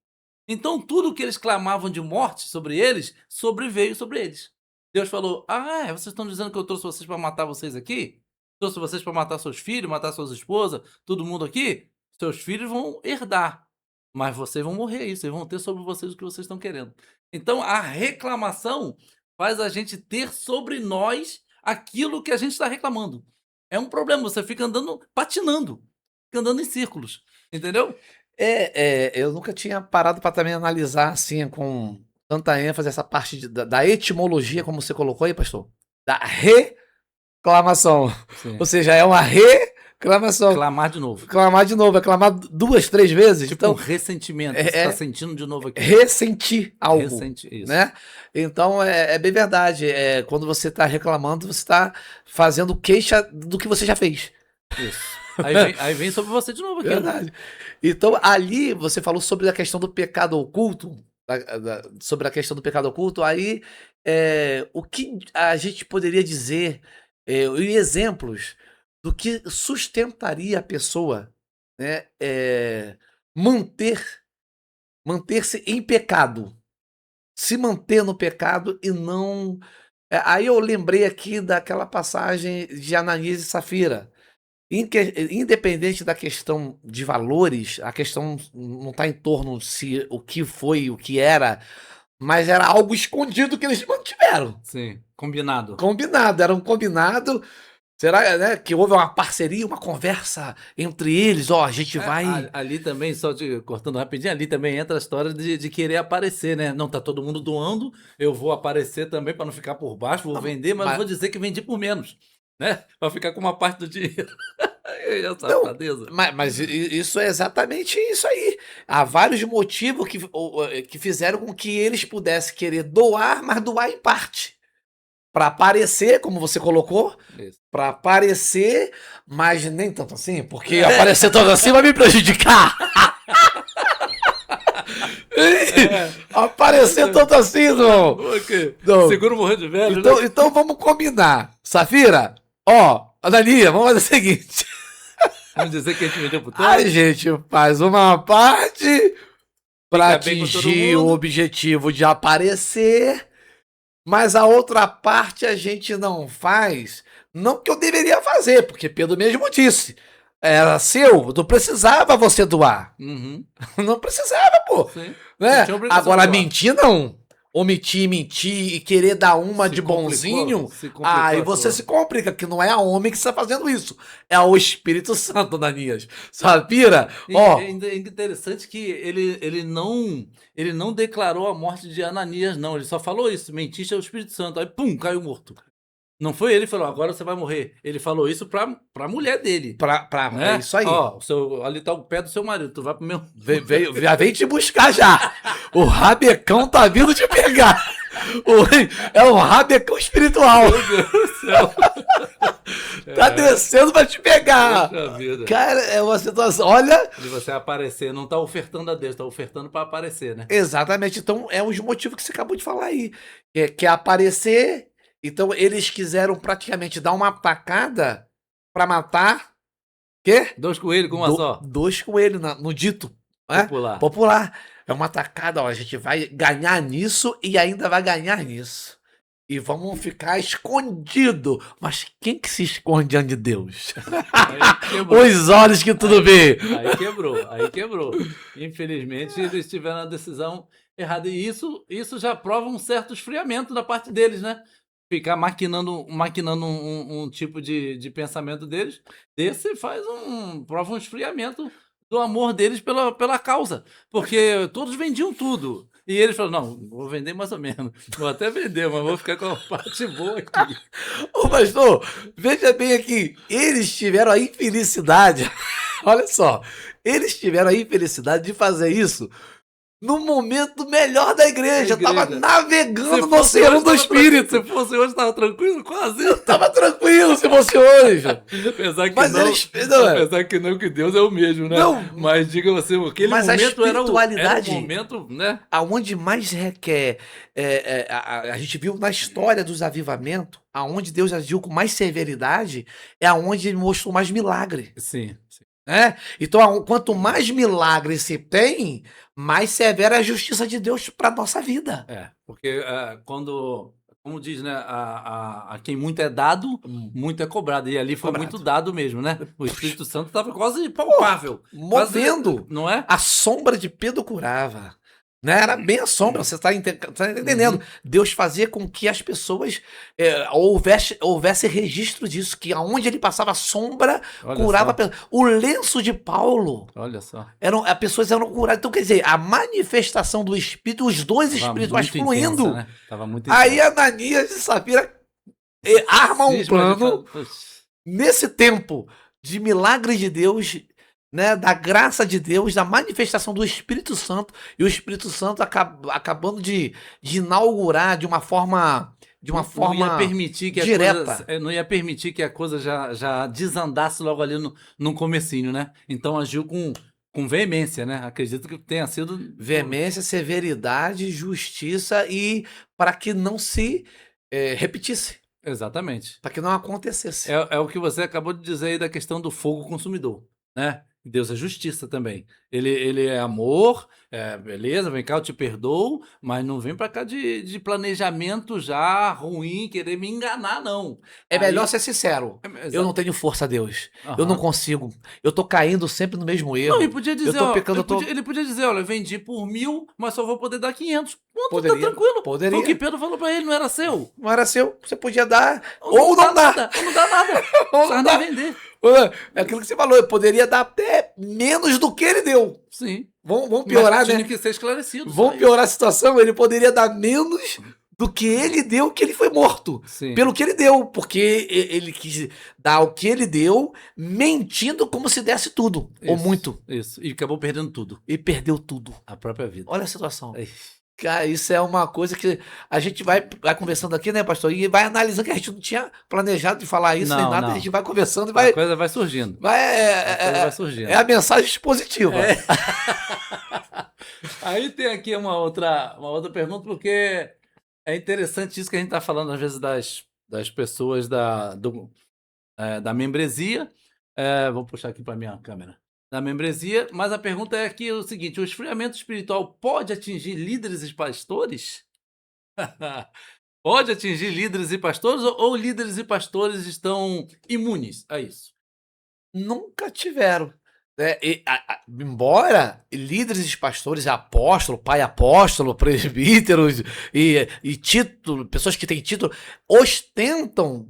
Então, tudo que eles clamavam de morte sobre eles, sobreveio sobre eles. Deus falou: vocês estão dizendo que eu trouxe vocês para matar vocês aqui? Trouxe vocês para matar seus filhos, matar suas esposas, todo mundo aqui? Seus filhos vão herdar, mas vocês vão morrer aí, vocês vão ter sobre vocês o que vocês estão querendo. Então, a reclamação faz a gente ter sobre nós aquilo que a gente está reclamando. É um problema, você fica andando, patinando, fica andando em círculos, entendeu? Eu nunca tinha parado para também analisar assim com tanta ênfase essa parte da etimologia, como você colocou aí, pastor, da reclamação. Sim. Ou seja, é uma reclamação. Clamar de novo. Clamar de novo, é clamar 2, 3 vezes. Tipo Então, um ressentimento, você está sentindo de novo aqui. ressentir algo, Isso. né? Então, é bem verdade. Quando você está reclamando, você está fazendo queixa do que você já fez. Isso. Aí vem sobre você de novo aqui. Verdade. Então, ali você falou sobre a questão do pecado oculto, sobre a questão do pecado oculto, aí o que a gente poderia dizer, e exemplos do que sustentaria a pessoa, né, manter-se em pecado, se manter no pecado e não. Aí eu lembrei aqui daquela passagem de Ananias e Safira. Independente da questão de valores, a questão não está em torno se o que foi, o que era, mas era algo escondido que eles mantiveram. Sim, combinado. Combinado, era um combinado. Será, né, que houve uma parceria, uma conversa entre eles? Ó, a gente vai. Ali também, só te cortando rapidinho, ali também entra a história de querer aparecer, né? Não tá todo mundo doando, eu vou aparecer também para não ficar por baixo, vou vender, mas vou dizer que vendi por menos, né? Para ficar com uma parte do dinheiro. Não, mas isso é exatamente isso aí. Há vários motivos que fizeram com que eles pudessem querer doar, mas doar em parte. Para aparecer, como você colocou, para aparecer, mas nem tanto assim, porque aparecer tanto assim vai me prejudicar. Aparecer tanto assim, não. Seguro morrer de velho. Então vamos combinar. Safira, Anania, vamos fazer o seguinte. Vamos dizer que a gente vendeu por todo. A gente faz uma parte para atingir o objetivo de aparecer, mas a outra parte a gente não faz. Não que eu deveria fazer, porque Pedro mesmo disse. Era seu, não precisava você doar. Uhum. Não precisava, pô. Né? Agora, mentir não. Omitir, mentir e querer dar uma de bonzinho, aí você se complica, que não é a homem que está fazendo isso. É o Espírito Santo, Ananias. Sabira? É interessante que ele não declarou a morte de Ananias, não. Ele só falou isso, mentiste ao Espírito Santo. Aí, pum, caiu morto. Não foi ele que falou, agora você vai morrer. Ele falou isso pra mulher dele. Né? É isso aí. Ali tá o pé do seu marido, tu vai pro meu... Já veio te buscar já. O rabecão tá vindo te pegar. É um rabecão espiritual. Meu Deus do céu. Tá descendo pra te pegar. Vida. Cara, é uma situação, olha... De você aparecer, não tá ofertando a Deus, tá ofertando pra aparecer, né? Exatamente, então é um dos motivos que você acabou de falar aí. Que é aparecer... Então, eles quiseram praticamente dar uma atacada para matar... Quê? 2 coelhos com uma só. 2 coelhos no dito. Popular. É uma atacada, a gente vai ganhar nisso e ainda vai ganhar nisso. e vamos ficar escondido. Mas quem que se esconde diante de Deus? Aí quebrou. Os olhos que tudo Aí, vê. aí quebrou, aí quebrou. Infelizmente, eles tiveram a decisão errada. E isso já prova um certo esfriamento da parte deles, né? Ficar maquinando um tipo de pensamento deles, desse prova um esfriamento do amor deles pela causa. Porque todos vendiam tudo. E eles falaram, não, vou vender mais ou menos. Vou até vender, mas vou ficar com a parte boa aqui. Ô pastor, veja bem aqui, eles tiveram a infelicidade, olha só, eles tiveram a infelicidade de fazer isso no momento melhor da igreja. Tava igreja. navegando no oceano do Espírito. Se fosse hoje, tava tranquilo, quase. Tava tranquilo se fosse hoje. Apesar que Mas não, eles. Não, apesar que não, que Deus é o mesmo, né? Não. Mas diga você, aquele Mas a momento era o espiritualidade- momento, né? aonde mais requer. A gente viu na história dos avivamentos, aonde Deus agiu com mais severidade, é aonde ele mostrou mais milagre. Sim, sim. Né? Então, quanto mais milagre se tem, mais severa é a justiça de Deus para nossa vida. É, porque como diz, né, a quem muito é dado, muito é cobrado. E ali foi Cobrado. muito dado mesmo, né? O Espírito Santo estava quase palpável. Movendo. Quase, não é? A sombra de Pedro curava. Né? Era bem a sombra, você está entendendo? Deus fazia com que as pessoas houvesse registro disso, que aonde ele passava a sombra, Olha curava. só. O lenço de Paulo, Olha só. as pessoas eram curadas. Então, quer dizer, a manifestação do Espírito, os dois Tava espirituais muito fluindo. intensa, né? Tava muito Aí intensa. Ananias e Safira armam um Cisma de plano nesse tempo de milagre de Deus, né, da graça de Deus, da manifestação do Espírito Santo, e o Espírito Santo acabando de inaugurar de uma forma não ia permitir que direta. a coisa, não ia permitir que a coisa já desandasse logo ali no comecinho, né? Então agiu com veemência, né? Acredito que tenha sido Veemência, severidade, justiça, e para que não se repetisse, exatamente. para que não acontecesse. É o que você acabou de dizer aí da questão do fogo consumidor, né? Deus é justiça também. Ele é amor, beleza, vem cá, eu te perdoo, mas não vem pra cá de planejamento já ruim, querer me enganar, não. É Aí- melhor ser sincero. Eu não tenho força, Deus. Eu não Aham. consigo. Eu tô caindo sempre no mesmo erro. Não, e podia dizer, tô ó, pecando, ele podia dizer, olha, eu vendi por 1.000, mas só vou poder dar 500. Pronto, Poderia, tá tranquilo. poderia. Foi o que Pedro falou pra ele, não era seu. Não era seu, você podia dar, ou não dar. Nada, ou não dá nada. Ou Só não nem dá. vender. É aquilo que você falou, eu poderia dar até menos do que ele deu. Sim. Vamos piorar, Mas tinha né? que ser esclarecido. só Vamos isso. piorar a situação, ele poderia dar menos do que ele deu, que ele foi morto. Sim. Pelo que ele deu, porque ele quis dar o que ele deu, mentindo como se desse tudo, ou Isso, muito. Isso. E acabou perdendo tudo. E perdeu tudo. A própria vida. Olha a situação. Ai, Cara, isso é uma coisa que a gente vai conversando aqui, né, pastor? E vai analisando, que a gente não tinha planejado de falar isso nem Não, nada, não. a gente vai conversando e A vai. coisa vai surgindo. vai A coisa vai surgindo. é a mensagem expositiva. Aí tem aqui uma outra pergunta, porque é interessante isso que a gente está falando, às vezes, das pessoas da membresia. Vou puxar aqui para minha câmera. Da membresia, mas a pergunta é aqui o seguinte: o esfriamento espiritual pode atingir líderes e pastores? Pode atingir líderes e pastores, ou líderes e pastores estão imunes a isso? Nunca tiveram. Né? Embora líderes, pastores, apóstolo, pai apóstolo, presbíteros e título, pessoas que têm título, ostentam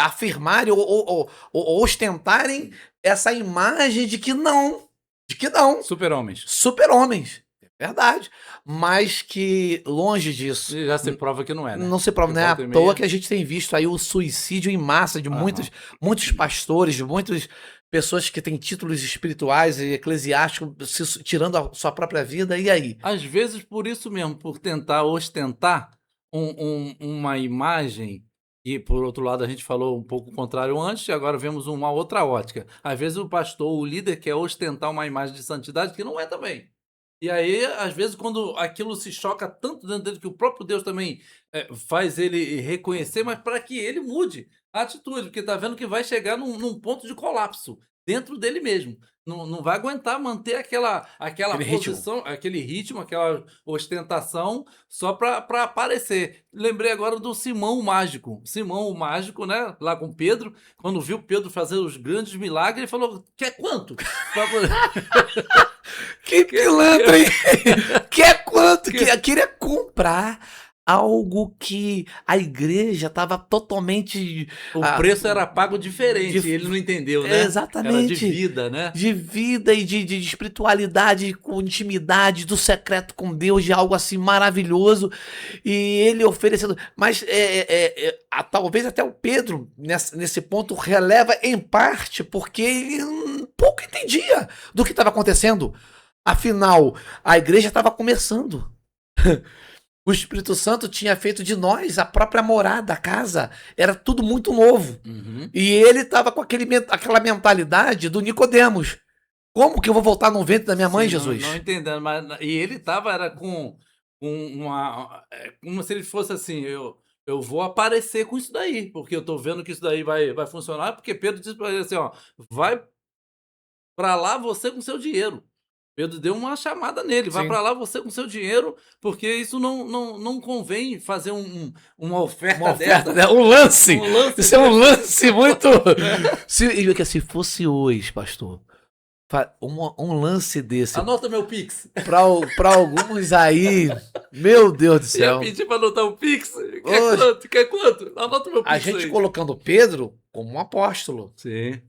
afirmarem ou ostentarem essa imagem de que não. Super-homens. Super-homens. É verdade. Mas que longe disso. Já se prova que não é, né? Não se prova, não é à Volta e toa meia. que a gente tem visto aí o suicídio em massa de Aham. muitos pastores, de muitas pessoas que têm títulos espirituais e eclesiásticos tirando a sua própria vida, e aí? Às vezes por isso mesmo, por tentar ostentar uma imagem, e por outro lado a gente falou um pouco o contrário antes, e agora vemos uma outra ótica. Às vezes o pastor, o líder, quer ostentar uma imagem de santidade que não é também. E aí, às vezes, quando aquilo se choca tanto dentro dele, que o próprio Deus também faz ele reconhecer, mas para que ele mude a atitude, porque está vendo que vai chegar num ponto de colapso. dentro dele mesmo. Não vai aguentar manter aquela Aquele ritmo. posição, aquele ritmo, aquela ostentação só para aparecer. Lembrei agora do Simão o Mágico. Simão o Mágico, né? Lá com Pedro, quando viu Pedro fazer os grandes milagres, ele falou: quer quanto? Pra poder- Que pilantra, hein? Quer quanto? Que- Queria comprar algo que a igreja estava totalmente. O ah, preço era pago diferente, de- ele não entendeu, né? Era de exatamente. vida, né? De vida e de espiritualidade, com intimidade, do secreto com Deus, de algo assim maravilhoso. E ele oferecendo. Mas talvez até o Pedro, nesse ponto, releva em parte, porque ele pouco entendia do que estava acontecendo. Afinal, a igreja estava começando. O Espírito Santo tinha feito de nós a própria morada, a casa. Era tudo muito novo. Uhum. E ele estava com aquela mentalidade do Nicodemos. Como que eu vou voltar no ventre da minha mãe, Sim, Jesus? não entendendo, mas e ele tava era com uma como se ele fosse assim, eu vou aparecer com isso daí, porque eu tô vendo que isso daí vai funcionar, porque Pedro disse para ele assim, ó: "Vai para lá você com seu dinheiro". Pedro deu uma chamada nele: "Vai Sim. para lá você com seu dinheiro, porque isso não convém fazer uma oferta Uma oferta, dessa, né? Um lance. um lance Isso é um desse". lance muito. Se fosse hoje, pastor, um lance desse Anota meu Pix. para alguns aí, meu Deus do Ia céu. pedir para anotar o Pix. Quer Oxe. quanto? Quer quanto? Anota meu A Pix gente aí. colocando Pedro como um apóstolo, Sim,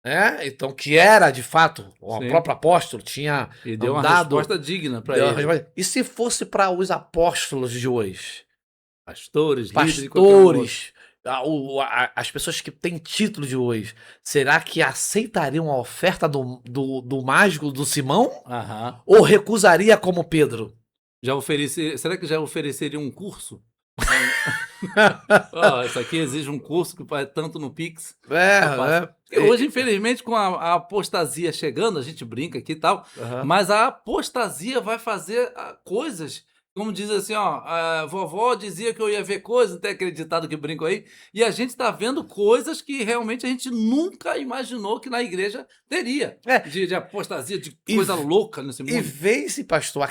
né? Então, que era de fato o sim. próprio apóstolo, tinha E deu uma andado. resposta digna para Deu uma ele. resposta. E se fosse para os apóstolos de hoje? Pastores, líderes e qualquer um outro. Pastores, as pessoas que têm título de hoje, será que aceitariam a oferta do mágico, do Simão? Aham. Ou recusaria como Pedro? Será que já ofereceria um curso? Ó, isso aqui exige um curso que vai tanto no Pix. Rapaz, É, porque hoje, infelizmente, com a apostasia chegando, a gente brinca aqui e tal, aham. mas a apostasia vai fazer coisas, como diz assim, ó, a vovó dizia que eu ia ver coisas, não tem acreditado que brinco aí, e a gente está vendo coisas que realmente a gente nunca imaginou que na igreja teria, É, de apostasia, de e, coisa louca nesse e mundo. vence, pastor,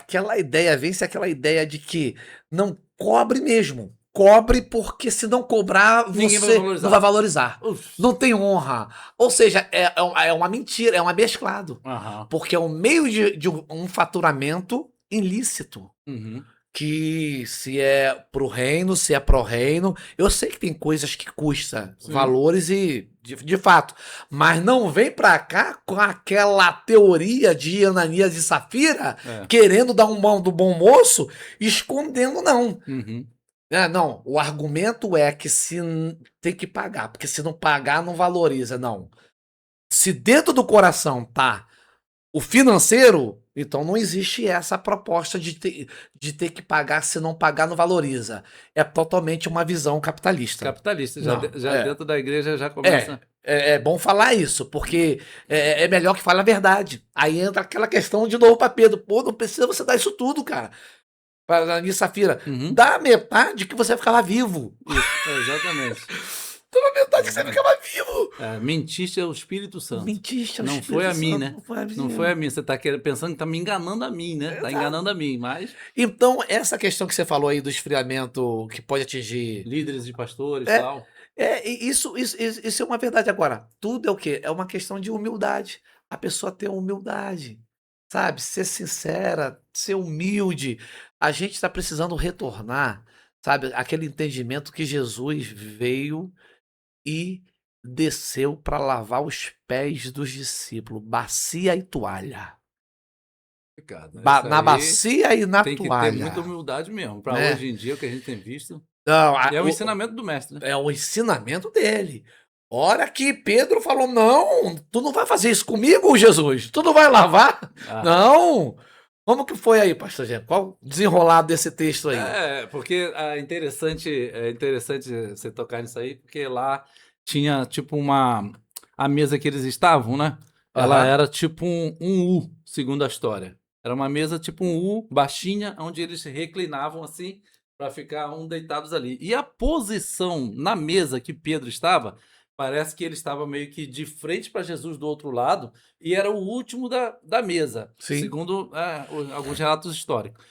vence aquela ideia de que não cobre mesmo. Cobre porque se não cobrar, Ninguém vai você valorizar. não vai valorizar. Uf. Não tem honra. Ou seja, é uma mentira, é um mesclado. Aham. Porque é um meio de um faturamento ilícito. Uhum. Que se é pro reino, se é pro reino. Eu sei que tem coisas que custa Sim. valores e de fato. Mas não vem pra cá com aquela teoria de Ananias e Safira É. querendo dar um mão do bom moço, escondendo, não. Uhum. Não, o argumento é que tem que pagar, porque se não pagar, não valoriza, não. Se dentro do coração tá o financeiro, então não existe essa proposta de ter que pagar, se não pagar, não valoriza. É totalmente uma visão capitalista. Capitalista, Não, já é. dentro da igreja já começa. É bom falar isso, porque é melhor que fale a verdade. Aí entra aquela questão de novo para Pedro. Pô, não precisa você dar isso tudo, cara. Para Ananias e Safira. Uhum. Dá metade que você ficava vivo. Isso, exatamente. Dá metade que você ficava vivo. Mentiste é o Espírito Santo. Mentiste, é o Não Espírito foi a mim, Santo, né? Não foi a mim. Não foi a mim. Você tá pensando que tá me enganando a mim, né? Tá Exato. enganando a mim, mas Então, essa questão que você falou aí do esfriamento que pode atingir. líderes e pastores e É, tal. Isso é uma verdade. Agora, tudo é o quê? É uma questão de humildade. A pessoa ter humildade, sabe? Ser sincera, ser humilde. A gente está precisando retornar, sabe? Aquele entendimento que Jesus veio e desceu para lavar os pés dos discípulos, bacia e toalha. Cara, Na bacia e na tem que ter toalha. muita humildade mesmo. Para Né? hoje em dia, o que a gente tem visto. Não, É o ensinamento do mestre, né? É o ensinamento dele. Hora que Pedro falou: não, tu não vai fazer isso comigo, Jesus. Tu não vai lavar? Ah. Não. Como que foi aí, pastor Jean? Qual o desenrolado desse texto aí? Porque é interessante você tocar nisso aí, porque lá tinha tipo a mesa que eles estavam, né? Ela Aham. era tipo um U, segundo a história. Era uma mesa tipo um U, baixinha, onde eles se reclinavam assim para ficar deitados ali. E a posição na mesa que Pedro estava Parece que ele estava meio que de frente para Jesus do outro lado e era o último da mesa, Sim. segundo alguns relatos históricos.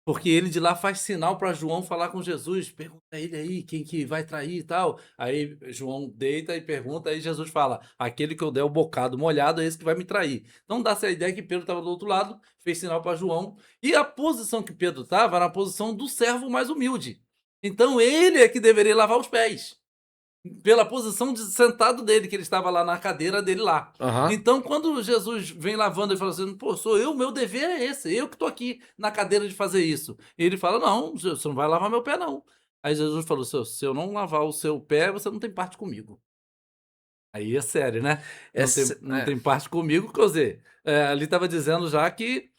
Porque ele de lá faz sinal para João falar com Jesus, pergunta a ele aí quem que vai trair e tal. Aí João deita e pergunta, aí Jesus fala: aquele que eu der o bocado molhado é esse que vai me trair. Então dá-se a ideia que Pedro estava do outro lado, fez sinal para João, e a posição que Pedro estava era a posição do servo mais humilde. Então ele é que deveria lavar os pés pela posição de sentado dele, que ele estava lá na cadeira dele lá. Aham. Então, quando Jesus vem lavando, ele fala assim: pô, sou eu, meu dever é esse, eu que estou aqui na cadeira de fazer isso. E ele fala: não, você não vai lavar meu pé, não. Aí Jesus falou: se eu não lavar o seu pé, você não tem parte comigo. Aí é sério, né? Não tem parte comigo, quer dizer, ali estava dizendo já que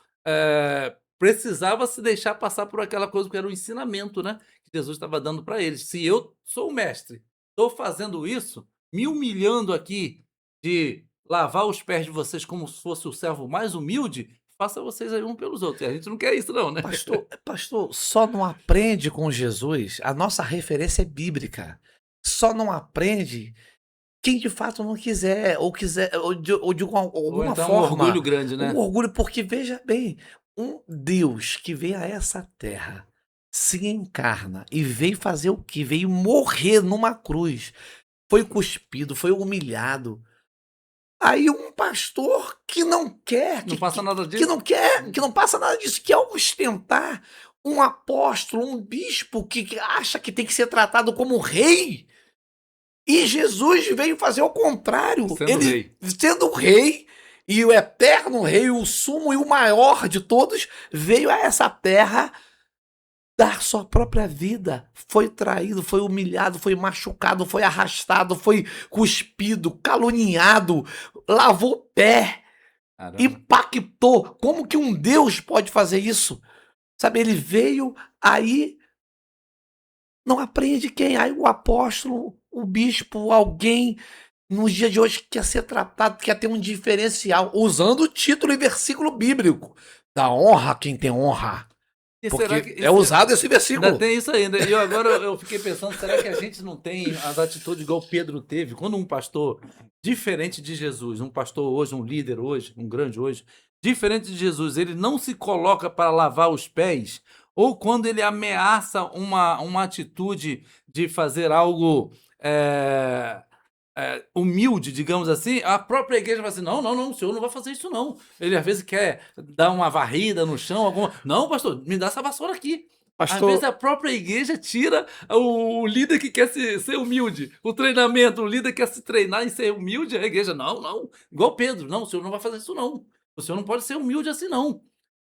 precisava se deixar passar por aquela coisa que era o ensinamento, né? Que Jesus estava dando para eles. Se eu sou o mestre, estou fazendo isso, me humilhando aqui de lavar os pés de vocês como se fosse o servo mais humilde, faça vocês aí um pelos outros. E a gente não quer isso, não, né? Pastor, só não aprende com Jesus. A nossa referência é bíblica. Só não aprende quem de fato não quiser, ou de Ou alguma então um forma, orgulho grande, um né? orgulho, porque veja bem, um Deus que veio a essa terra, se encarna e veio fazer o que? Veio morrer numa cruz, foi cuspido, foi humilhado. Aí um pastor que não quer, Não passa nada que disso. não quer, que não passa nada disso, quer ostentar um apóstolo, um bispo que acha que tem que ser tratado como rei. E Jesus veio fazer o contrário. Sendo Ele, rei. sendo o rei, e o eterno rei, o sumo e o maior de todos, veio a essa terra dar sua própria vida. Foi traído, foi humilhado, foi machucado, foi arrastado, foi cuspido, caluniado, lavou o pé, Caramba. impactou. Como que um Deus pode fazer isso? Sabe, ele veio aí. Não aprende quem? Aí o apóstolo, o bispo, alguém nos dias de hoje quer ser tratado, quer ter um diferencial, usando o título e versículo bíblico. Da honra a quem tem honra. E será que Porque é usado esse ainda versículo. tem isso ainda? E eu agora eu fiquei pensando, será que a gente não tem as atitudes igual Pedro teve? Quando um pastor diferente de Jesus, um pastor hoje, um líder hoje, um grande hoje, diferente de Jesus, ele não se coloca para lavar os pés, ou quando ele ameaça uma atitude de fazer algo humilde, digamos assim, a própria igreja vai assim: não, não, não, o senhor não vai fazer isso, não. Ele às vezes quer dar uma varrida no chão, alguma. Não, pastor, me dá essa vassoura aqui. Às vezes Pastor, a própria igreja tira o líder que quer ser humilde, o treinamento, o líder quer se treinar em ser humilde, a igreja, não, não, igual Pedro, não, o senhor não vai fazer isso, não. O senhor não pode ser humilde assim, não.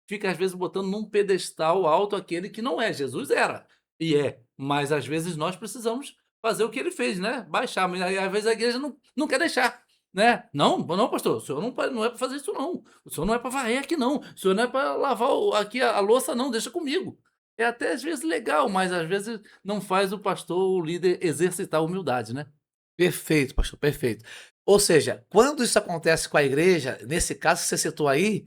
Fica às vezes botando num pedestal alto aquele que não é. Jesus era e é, mas às vezes nós precisamos fazer o que ele fez, né? Baixar, mas aí às vezes a igreja não quer deixar, né? Não, não, pastor, o senhor não é para fazer isso não. O senhor não é para varrer aqui não. O senhor não é para lavar aqui a louça não, deixa comigo. É até às vezes legal, mas às vezes não faz o pastor, o líder exercitar a humildade, né? perfeito, pastor, perfeito. Ou seja, quando isso acontece com a igreja, nesse caso que você citou aí,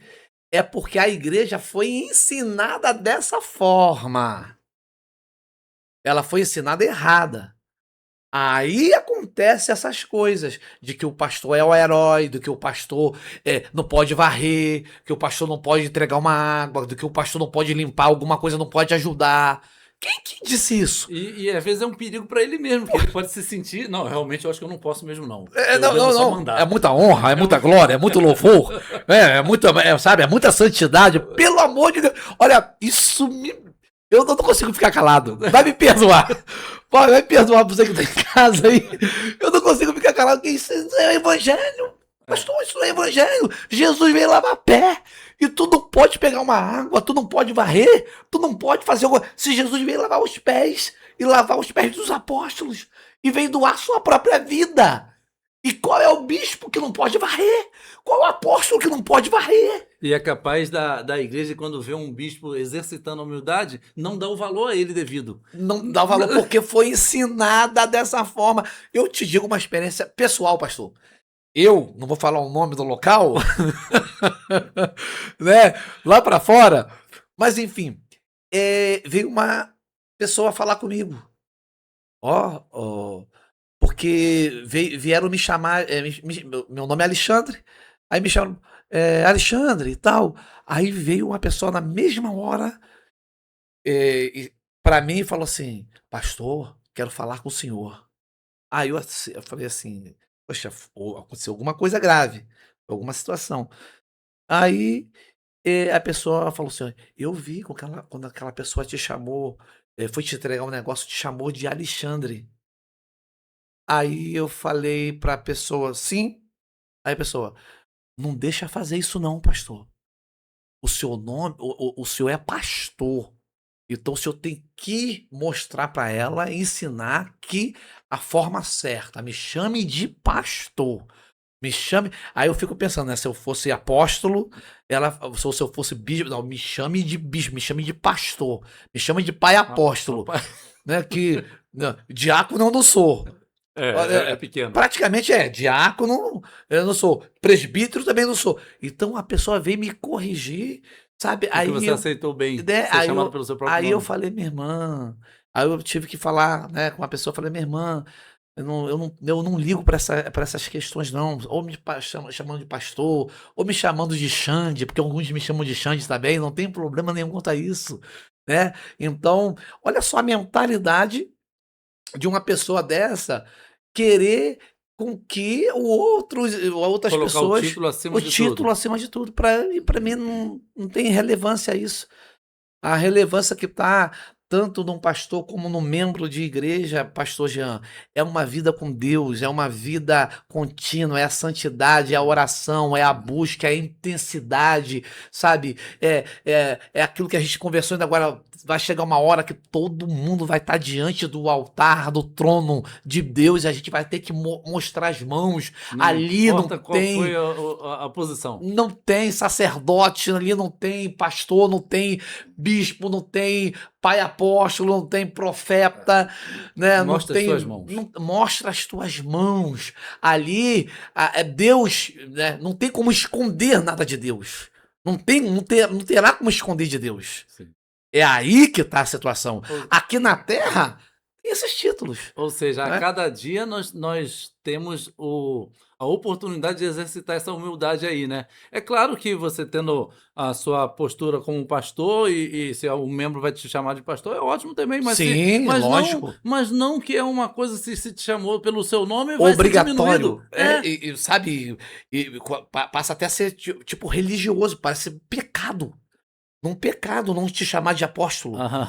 é porque a igreja foi ensinada dessa forma. Ela foi ensinada errada. Aí acontece essas coisas, de que o pastor é o herói, do que o pastor não pode varrer, que o pastor não pode entregar uma água, do que o pastor não pode limpar alguma coisa, não pode ajudar. Quem que disse isso? E às vezes é um perigo para ele mesmo, porque ele pode se sentir, não, realmente eu acho que eu não posso mesmo não. Eu Não, devo não, só não. É mandar. muita honra, é muita glória, é muito louvor, sabe, é muita santidade. Pelo amor de Deus. Olha, isso me. Eu não consigo ficar calado. Vai me perdoar. Vai me perdoar pra você que tá em casa aí. Eu não consigo ficar calado, porque isso é o evangelho. É. Pastor, isso não é evangelho. Jesus veio lavar pé. E tu não pode pegar uma água, tu não pode varrer, tu não pode fazer alguma. Se Jesus veio lavar os pés e lavar os pés dos apóstolos e veio doar sua própria vida. E qual é o bispo que não pode varrer? Qual é o apóstolo que não pode varrer? E é capaz da igreja, quando vê um bispo exercitando a humildade, não dá o valor a ele devido. Não dá valor porque foi ensinada dessa forma. Eu te digo uma experiência pessoal, pastor. Eu não vou falar o nome do local, né? Lá pra fora. Mas enfim, veio uma pessoa falar comigo. Ó, porque vieram me chamar, meu nome é Alexandre, aí me chamam, Alexandre e tal. Aí veio uma pessoa na mesma hora, para mim e falou assim: pastor, quero falar com o senhor. Aí eu falei assim: poxa, aconteceu alguma coisa grave, alguma situação. Aí a pessoa falou assim: eu vi quando aquela pessoa te chamou, foi te entregar um negócio, te chamou de Alexandre. Aí eu falei pra pessoa: sim. Aí a pessoa: não deixa fazer isso não, pastor. O seu nome, o senhor é pastor. Então o senhor tem que mostrar pra ela, ensinar que a forma certa. Me chame de pastor. Me chame. Aí eu fico pensando, né? Se eu fosse apóstolo, se eu fosse bispo, não, me chame de bispo, me chame de pastor, me chame de pai apóstolo, né? Que não, diácono eu não sou. É pequeno. Praticamente diácono, eu não sou. Presbítero também não sou. Então a pessoa veio me corrigir, sabe? Porque você aceitou bem Né, ser chamado pelo seu próprio aí eu nome. falei, minha irmã. Aí eu tive que falar, né, com uma pessoa, eu falei, minha irmã, eu não ligo para essas questões, não. Ou chamando de pastor, ou me chamando de Xande, porque alguns me chamam de Xande também, não tem problema nenhum quanto a isso, né? Então, olha só a mentalidade de uma pessoa dessa querer com que outras Colocar o pessoas, título o acima de título tudo. acima de tudo. Para mim não tem relevância isso. A relevância que está tanto num pastor como num membro de igreja, pastor Jean, é uma vida com Deus, é uma vida contínua, é a santidade, é a oração, é a busca, é a intensidade, sabe? É aquilo que a gente conversou ainda agora. Vai chegar uma hora que todo mundo vai estar diante do altar, do trono de Deus, e a gente vai ter que mostrar as mãos. Não Ali não importa qual foi tem. a posição. Não tem sacerdote ali, não tem pastor, não tem bispo, não tem pai apóstolo, não tem profeta, né? Não Mostra as suas tem. mãos. Mostra as tuas mãos. Ali, é Deus, né? Não tem como esconder nada de Deus. Não terá como esconder de Deus. Sim. É aí que está a situação. Ou, Aqui na terra, tem esses títulos. ou seja, a Né? cada dia nós temos a oportunidade de exercitar essa humildade aí, né? É claro que você tendo a sua postura como pastor e se o membro vai te chamar de pastor, é ótimo também, Sim, lógico. mas não que é uma coisa, se te chamou pelo seu nome, vai ser diminuído. Obrigatório. Sabe, passa até a ser tipo religioso, parece pecado. Um pecado não te chamar de apóstolo. Aham.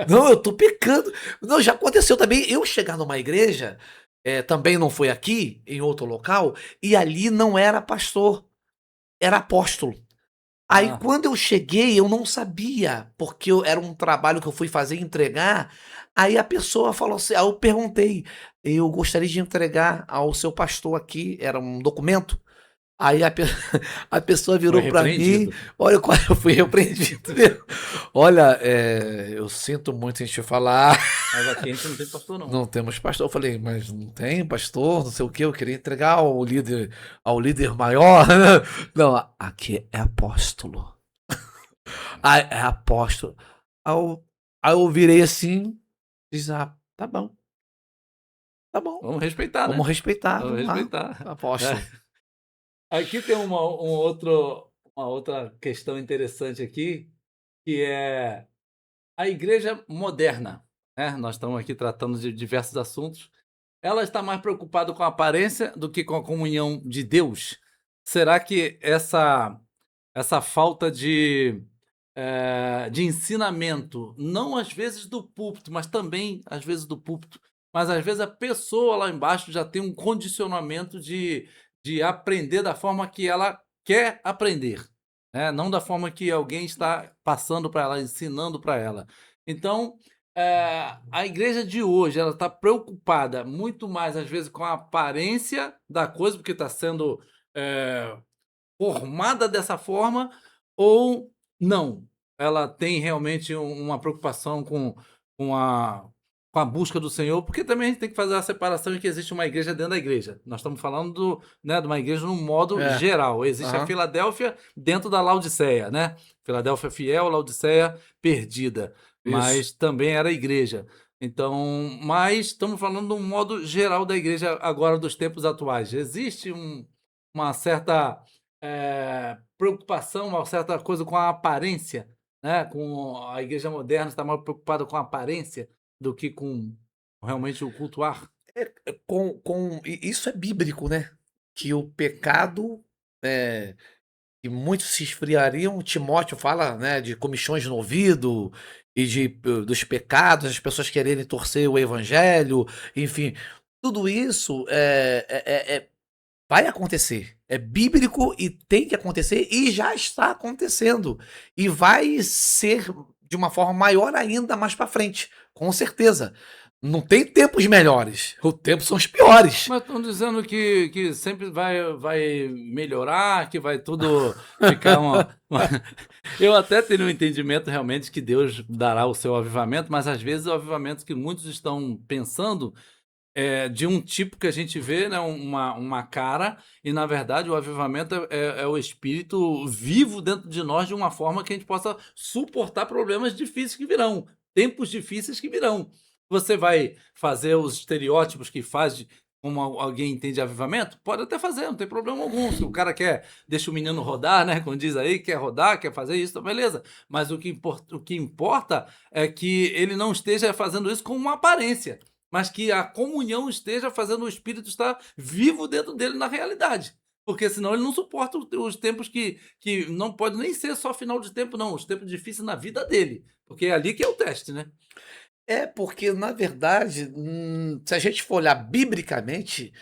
Não, eu tô pecando. Não, já aconteceu também eu chegar numa igreja, também não foi aqui, em outro local, e ali não era pastor, era apóstolo. Aí Ah, quando eu cheguei, eu não sabia, porque era um trabalho que eu fui fazer, entregar. Aí a pessoa falou assim, aí eu perguntei, eu gostaria de entregar ao seu pastor aqui, era um documento. Aí a pessoa foi virou para mim, repreendido. olha qual eu fui repreendido mesmo. Olha, eu sinto muito em te falar, Mas aqui a gente não tem pastor, não. não temos pastor. Eu falei, mas não tem pastor, não sei o quê, eu queria entregar ao líder maior. Não, aqui é apóstolo. Ah, é apóstolo. Aí eu virei assim, diz, tá bom, tá bom. Vamos respeitar, Vamos né? respeitar, Vamos vamos lá, respeitar. apóstolo. Aqui tem uma outra questão interessante aqui, que é a igreja moderna, né? Nós estamos aqui tratando de diversos assuntos. Ela está mais preocupada com a aparência do que com a comunhão de Deus? Será que essa falta de ensinamento, não às vezes do púlpito, mas também às vezes do púlpito, mas às vezes a pessoa lá embaixo já tem um condicionamento de aprender da forma que ela quer aprender, né? Não da forma que alguém está passando para ela, ensinando para ela. Então, a igreja de hoje ela está preocupada muito mais às vezes com a aparência da coisa, porque está sendo formada dessa forma, ou não? Ela tem realmente uma preocupação com a busca do Senhor, porque também a gente tem que fazer a separação de que existe uma igreja dentro da igreja. Nós estamos falando né, de uma igreja no modo É, geral. Existe a aham, Filadélfia dentro da Laodiceia, né? Filadélfia fiel, Laodiceia perdida. isso. Mas também era igreja. Então, mas estamos falando de um modo geral da igreja agora dos tempos atuais. Existe uma certa preocupação, uma certa coisa com a aparência, né? Com a igreja moderna está mais preocupada com a aparência do que com realmente o cultuar. Isso é bíblico, né? Que o pecado, é, que muitos se esfriariam. Timóteo fala, né, de comichões no ouvido e dos pecados, as pessoas quererem torcer o evangelho, enfim, tudo isso vai acontecer. É bíblico e tem que acontecer e já está acontecendo. E vai ser de uma forma maior ainda mais para frente, com certeza. Não tem tempos melhores, os tempos são os piores. Mas estão dizendo que sempre vai melhorar, que vai tudo ficar Eu até tenho um entendimento realmente que Deus dará o seu avivamento, mas às vezes o avivamento que muitos estão pensando é de um tipo que a gente vê, né, uma cara, e na verdade o avivamento é o espírito vivo dentro de nós de uma forma que a gente possa suportar problemas difíceis que virão, tempos difíceis que virão. Você vai fazer os estereótipos que faz como alguém entende avivamento? Pode até fazer, não tem problema algum. Se o cara quer, deixa o menino rodar, né? Como diz aí, quer rodar, quer fazer isso, então beleza. Mas o que importa é que ele não esteja fazendo isso com uma aparência, mas que a comunhão esteja fazendo o Espírito estar vivo dentro dele na realidade. Porque senão ele não suporta os tempos que não pode nem ser só final de tempo, não. Os tempos difíceis na vida dele. Porque é ali que é o teste, né? É porque, na verdade, se a gente for olhar biblicamente,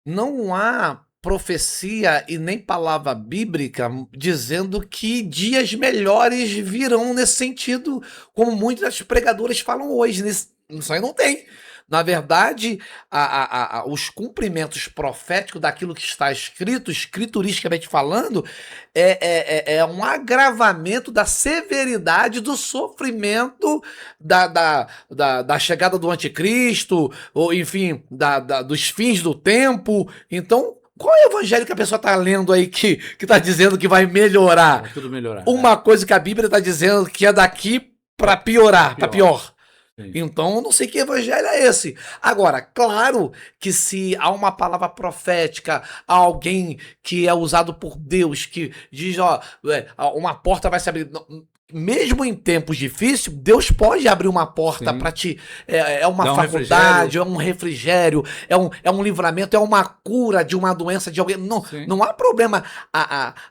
não há profecia e nem palavra bíblica dizendo que dias melhores virão nesse sentido, como muitos pregadores falam hoje. Isso aí não tem. Na verdade, os cumprimentos proféticos daquilo que está escrito, escrituristicamente falando, é um agravamento da severidade do sofrimento da chegada do anticristo, ou enfim, dos fins do tempo. Então, qual é o evangelho que a pessoa está lendo aí que está dizendo que vai melhorar? Vai tudo melhorar. Uma coisa que a Bíblia está dizendo que é daqui para piorar, para pior. Sim. Então, eu não sei que evangelho é esse. Agora, claro que se há uma palavra profética, há alguém que é usado por Deus, que diz, ó, uma porta vai se abrir. Mesmo em tempos difíceis, Deus pode abrir uma porta para ti. É uma faculdade, é um refrigério, é um livramento, é uma cura de uma doença de alguém. Não há problema.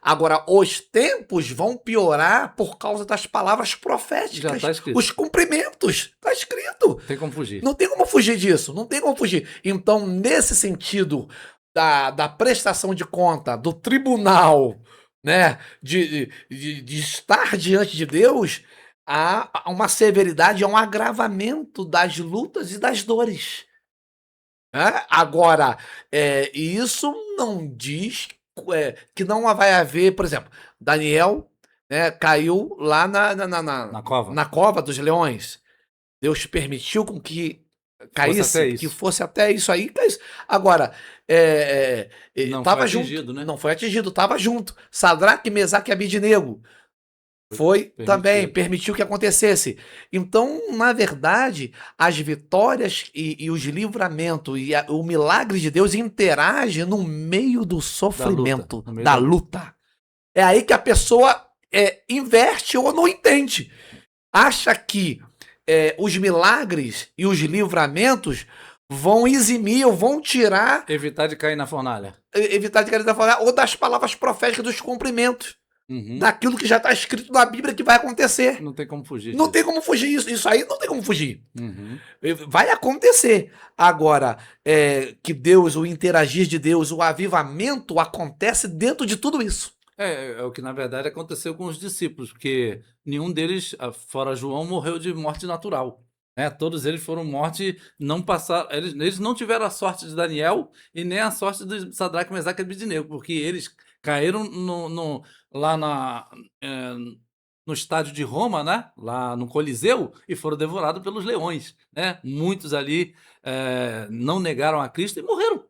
Agora, os tempos vão piorar por causa das palavras proféticas. Já tá escrito. Os cumprimentos. Está escrito. Não tem como fugir. Não tem como fugir disso. Não tem como fugir. Então, nesse sentido da prestação de conta, do tribunal, né, de estar diante de Deus, há uma severidade, há um agravamento das lutas e das dores. Agora, isso não diz que não vai haver, por exemplo, Daniel, né, caiu lá na cova dos leões. Deus permitiu com que caísse, que fosse até isso aí. Agora, estava junto, né? Não foi atingido, estava junto. Sadraque, Mesaque e Abidnego foi também, permitiu que acontecesse. Então, na verdade, as vitórias e os livramentos e o milagre de Deus interagem no meio do sofrimento, da luta. É aí que a pessoa inverte ou não entende. Acha que os milagres e os livramentos vão eximir ou vão tirar... Evitar de cair na fornalha. Evitar de cair na fornalha, ou das palavras proféticas dos cumprimentos. Daquilo que já está escrito na Bíblia que vai acontecer. Não tem como fugir disso. Não tem como fugir isso. Isso aí não tem como fugir. Vai acontecer. Agora, que Deus, o interagir de Deus, o avivamento acontece dentro de tudo isso. É o que na verdade aconteceu com os discípulos, porque nenhum deles, fora João, morreu de morte natural. Todos eles foram morte, não passaram, eles não tiveram a sorte de Daniel e nem a sorte de Sadraque, Mesaque e Abidnego, porque eles caíram lá no estádio de Roma, né? Lá no Coliseu, e foram devorados pelos leões. Muitos ali não negaram a Cristo e morreram.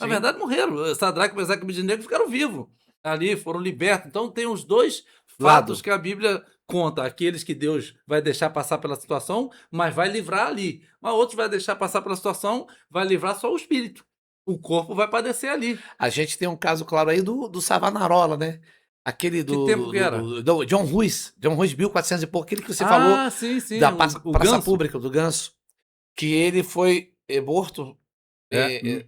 Na verdade, morreram. Sadraque, Mesaque e Abidnego ficaram vivos. Ali foram libertos. Então tem os dois fatos que a Bíblia conta. Aqueles que Deus vai deixar passar pela situação, mas vai livrar ali. Mas outros vai deixar passar pela situação, vai livrar só o espírito. O corpo vai padecer ali. A gente tem um caso claro aí do Savonarola, né? Aquele Que tempo que era? do John Ruiz, 1400 e pouco, aquele que você falou Sim, sim. da praça Ganso. pública, do Ganso, que ele foi morto.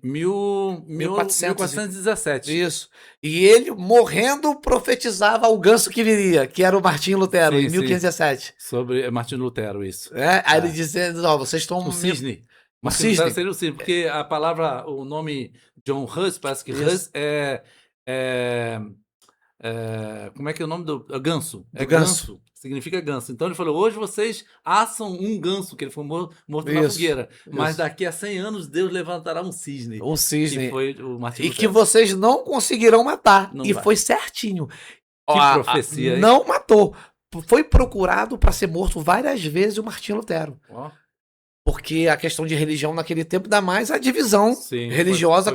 1417. Isso. E ele, morrendo, profetizava o ganso que viria, que era o Martinho Lutero, Sim, em 1517. Sobre Martinho Lutero, isso. Aí ele dizendo, ó, vocês estão... O cisne. O Martinho Lutero cisne. seria o cisne, porque a palavra, o nome John Hus, parece que Hus como é que é o nome do ganso? Do ganso. Significa ganso. Então ele falou, hoje vocês assam um ganso, que ele foi morto na fogueira. Mas daqui a 100 anos Deus levantará um cisne. Um cisne. Que foi o Martinho E Lutero. que vocês não conseguirão matar. Não e vai. foi certinho. Que profecia, hein? Não matou. Foi procurado para ser morto várias vezes o Martinho Lutero. Ó. Porque a questão de religião naquele tempo, ainda mais a divisão Sim, religiosa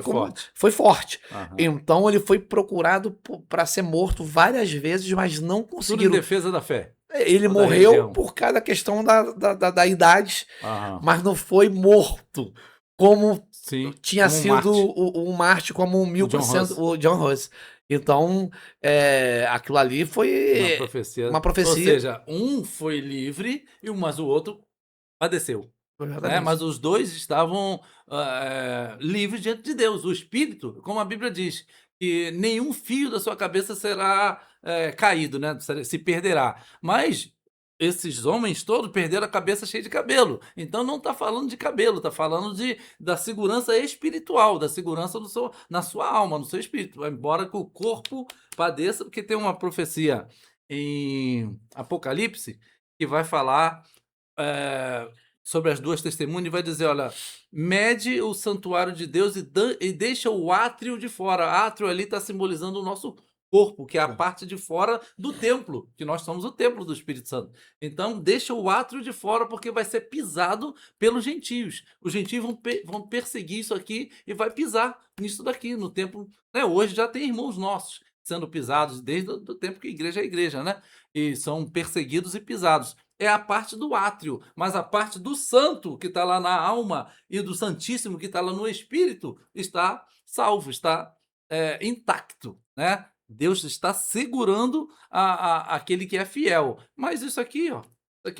foi forte. Aham. Então ele foi procurado para ser morto várias vezes, mas não Tudo em conseguiram. defesa da fé. Ele toda morreu religião. por causa da questão da idade, Aham. mas não foi morto como Sim, tinha como um sido Marte. o Marte, como o 1400, o John Hus. Então, aquilo ali foi Uma profecia. Ou seja, um foi livre, mas o outro padeceu. Mas os dois estavam livres diante de Deus. O Espírito, como a Bíblia diz, que nenhum fio da sua cabeça será caído, né? Se perderá. Mas esses homens todos perderam a cabeça cheia de cabelo. Então não está falando de cabelo, está falando da segurança espiritual, da segurança na sua alma, no seu espírito. Embora que o corpo padeça, porque tem uma profecia em Apocalipse que vai falar sobre as duas testemunhas e vai dizer, olha, mede o santuário de Deus e deixa o átrio de fora. O átrio ali está simbolizando o nosso corpo, que é a parte de fora do templo, que nós somos o templo do Espírito Santo. Então, deixa o átrio de fora, porque vai ser pisado pelos gentios. Os gentios vão perseguir isso aqui e vai pisar nisso daqui, no templo. Hoje já tem irmãos nossos sendo pisados desde o tempo que igreja é igreja, né? E são perseguidos e pisados. É a parte do átrio, mas a parte do santo que está lá na alma e do santíssimo que está lá no espírito está salvo, está intacto, né? Deus está segurando aquele que é fiel. Mas isso aqui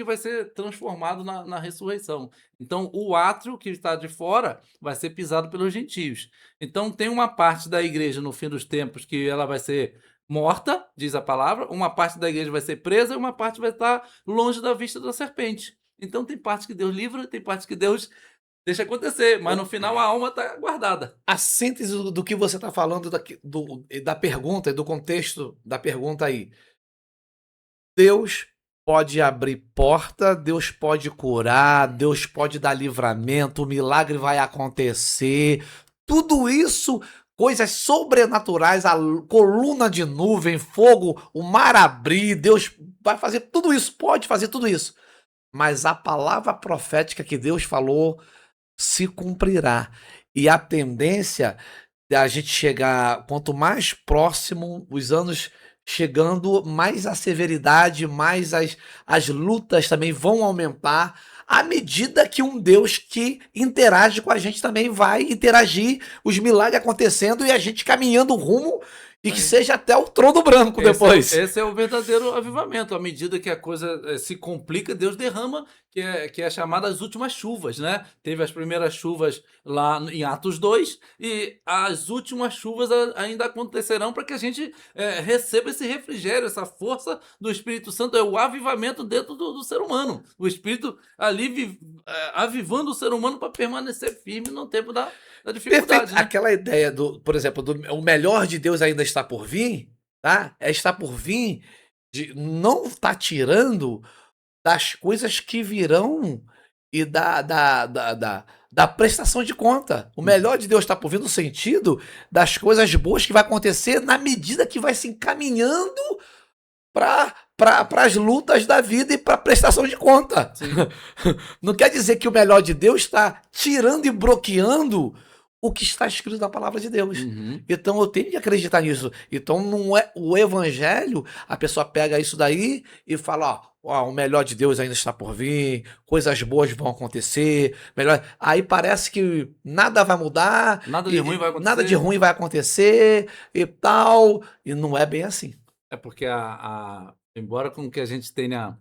vai ser transformado na ressurreição. Então, o átrio que está de fora vai ser pisado pelos gentios. Então, tem uma parte da igreja no fim dos tempos que ela vai ser morta, diz a palavra, uma parte da igreja vai ser presa e uma parte vai estar longe da vista da serpente. Então, tem parte que Deus livra, tem parte que Deus deixa acontecer, mas no final a alma está guardada. A síntese do que você está falando da pergunta e do contexto da pergunta aí. Deus pode abrir porta, Deus pode curar, Deus pode dar livramento, o milagre vai acontecer. Tudo isso, coisas sobrenaturais, a coluna de nuvem, fogo, o mar abrir, Deus vai fazer tudo isso, pode fazer tudo isso. Mas a palavra profética que Deus falou se cumprirá. E a tendência da gente chegar, quanto mais próximo os anos chegando, mais a severidade, mais as lutas também vão aumentar, à medida que um Deus que interage com a gente também vai interagir, os milagres acontecendo e a gente caminhando rumo e que seja até o trono branco depois. Esse é o verdadeiro avivamento. À medida que a coisa se complica, Deus derrama, que é chamada as últimas chuvas, né? Teve as primeiras chuvas lá em Atos 2 e as últimas chuvas ainda acontecerão para que a gente receba esse refrigério, essa força do Espírito Santo. É o avivamento dentro do ser humano. O Espírito ali avivando o ser humano para permanecer firme no tempo da dificuldade. Perfeito. Né? Aquela ideia por exemplo, o melhor de Deus ainda está por vir, tá? Está por vir de não estar tirando das coisas que virão e da prestação de conta. O melhor de Deus está por vir no sentido das coisas boas que vai acontecer na medida que vai se encaminhando para as lutas da vida e para a prestação de conta. Não quer dizer que o melhor de Deus está tirando e bloqueando o que está escrito na palavra de Deus. Uhum. Então eu tenho que acreditar nisso. Então não é o evangelho, a pessoa pega isso daí e fala, ó, o melhor de Deus ainda está por vir, coisas boas vão acontecer, melhor. Aí parece que nada vai mudar, Nada de ruim vai nada de acontecer. ruim vai acontecer e tal, e não é bem assim. É porque embora com que a gente tenha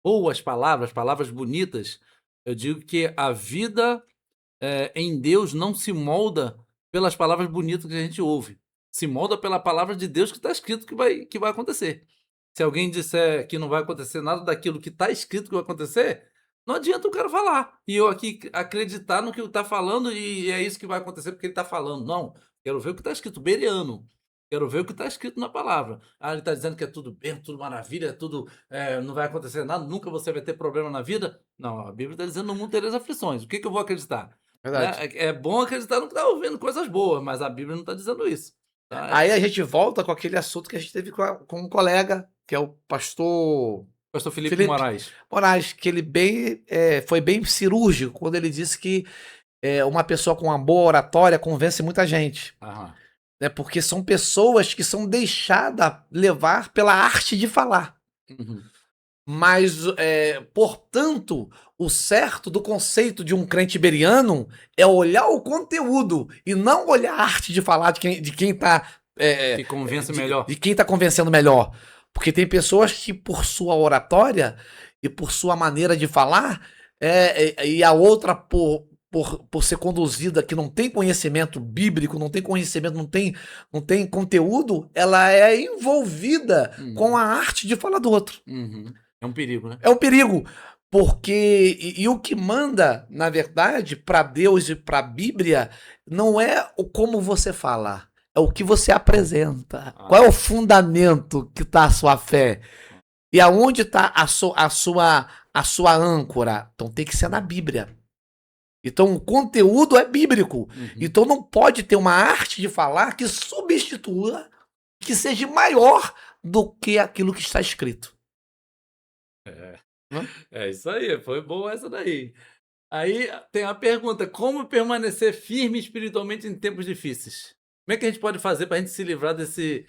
boas palavras bonitas, eu digo que a vida em Deus não se molda pelas palavras bonitas que a gente ouve. Se molda pela palavra de Deus que está escrito que vai acontecer. Se alguém disser que não vai acontecer nada daquilo que está escrito que vai acontecer, não adianta o cara falar. E eu aqui acreditar no que ele está falando e é isso que vai acontecer porque ele está falando. Não. Quero ver o que está escrito. Bereano. Quero ver o que está escrito na palavra. Ah, ele está dizendo que é tudo bem, tudo maravilha, tudo não vai acontecer nada, nunca você vai ter problema na vida. Não, a Bíblia está dizendo no mundo tereis aflições. O que eu vou acreditar? Verdade. Né? É bom acreditar no que está ouvindo coisas boas, mas a Bíblia não está dizendo isso. Tá? Aí a gente volta com aquele assunto que a gente teve com um colega, que é o pastor Pastor Felipe Felipe Moraes. Moraes, que ele foi bem cirúrgico quando ele disse que uma pessoa com uma boa oratória convence muita gente. Aham. Né? Porque são pessoas que são deixadas levar pela arte de falar. Uhum. Mas, portanto, o certo do conceito de um crente beriano é olhar o conteúdo e não olhar a arte de falar de quem está Que convence melhor. de quem está convencendo melhor. Porque tem pessoas que, por sua oratória e por sua maneira de falar, e a outra por ser conduzida que não tem conhecimento bíblico, não tem conhecimento, não tem conteúdo, ela é envolvida com a arte de falar do outro. Uhum. É um perigo, né? É um perigo, porque e o que manda, na verdade, para Deus e para a Bíblia, não é o como você fala, é o que você apresenta. Qual é o fundamento que está a sua fé? E aonde está a sua âncora? Então tem que ser na Bíblia. Então o conteúdo é bíblico. Uhum. Então não pode ter uma arte de falar que substitua, que seja maior do que aquilo que está escrito. É isso aí, foi boa essa daí. Aí tem a pergunta: como permanecer firme espiritualmente em tempos difíceis? Como é que a gente pode fazer para a gente se livrar desse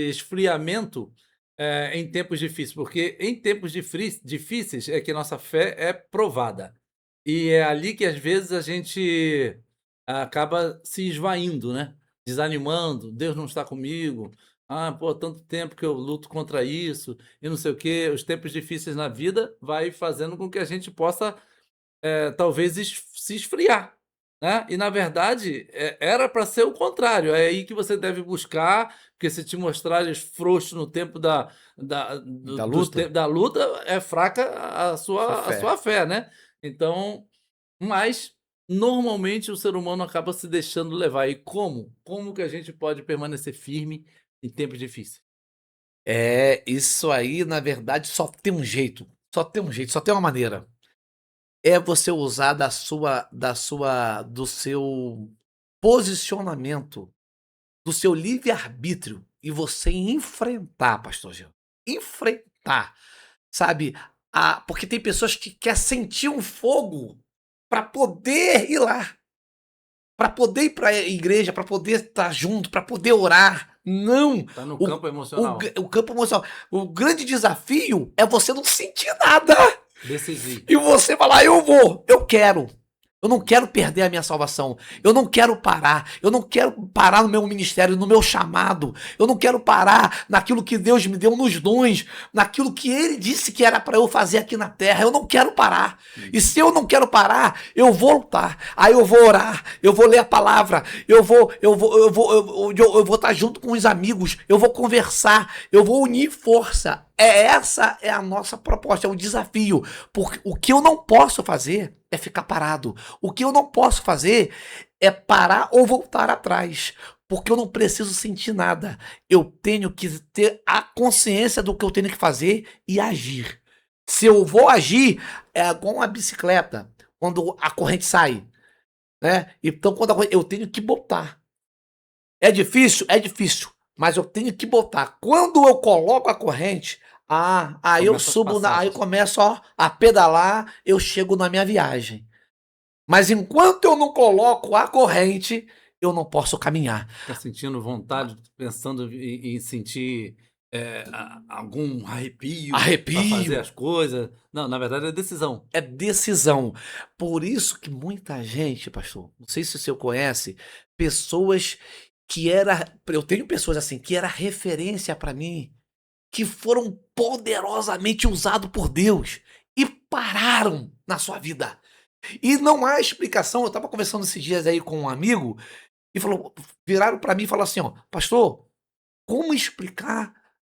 esfriamento em tempos difíceis? Porque em tempos difíceis é que nossa fé é provada. E é ali que às vezes a gente acaba se esvaindo, né? Desanimando, Deus não está comigo. Ah, pô, tanto tempo que eu luto contra isso e não sei o quê. Os tempos difíceis na vida vai fazendo com que a gente possa talvez se esfriar, né? E na verdade era para ser o contrário. É aí que você deve buscar, porque se te mostrares frouxo no tempo Da luta? da luta, é fraca Sua a fé. sua fé, né? Então, mas normalmente o ser humano acaba se deixando levar. E como? Como que a gente pode permanecer firme em tempos difíceis? Isso aí, na verdade, só tem um jeito. Só tem um jeito, só tem uma maneira. É você usar do seu posicionamento, do seu livre-arbítrio e você enfrentar, pastor Gil. Enfrentar, sabe? Porque tem pessoas que querem sentir um fogo para poder ir lá, para poder ir para a igreja, para poder estar junto, para poder orar. Não! Tá no O, campo emocional. o campo emocional. O grande desafio é você não sentir nada. Decisivo. E você falar, eu vou, eu quero. Eu não quero perder a minha salvação. Eu não quero parar. Eu não quero parar no meu ministério, no meu chamado. Eu não quero parar naquilo que Deus me deu nos dons, naquilo que Ele disse que era para eu fazer aqui na terra. Eu não quero parar. E se eu não quero parar, eu vou lutar. Aí eu vou orar, eu vou ler a palavra, eu vou estar junto com os amigos, eu vou conversar, eu vou unir força. Essa é a nossa proposta, é o desafio. Porque o que eu não posso fazer é ficar parado. O que eu não posso fazer é parar ou voltar atrás. Porque eu não preciso sentir nada. Eu tenho que ter a consciência do que eu tenho que fazer e agir. Se eu vou agir, é igual uma bicicleta, quando a corrente sai. Né? Então, eu tenho que botar. É difícil? É difícil. Mas eu tenho que botar. Quando eu coloco a corrente, aí eu subo, aí eu começo a pedalar, eu chego na minha viagem. Mas enquanto eu não coloco a corrente, eu não posso caminhar. Fica sentindo vontade, pensando em sentir algum arrepio para fazer Arrepio. as coisas. Não, na verdade é decisão. É decisão. Por isso que muita gente, pastor, não sei se o senhor conhece, pessoas que eu tenho pessoas assim, que era referência para mim, que foram poderosamente usados por Deus e pararam na sua vida. E não há explicação. Eu estava conversando esses dias aí com um amigo e viraram para mim e falaram assim, ó, pastor, como explicar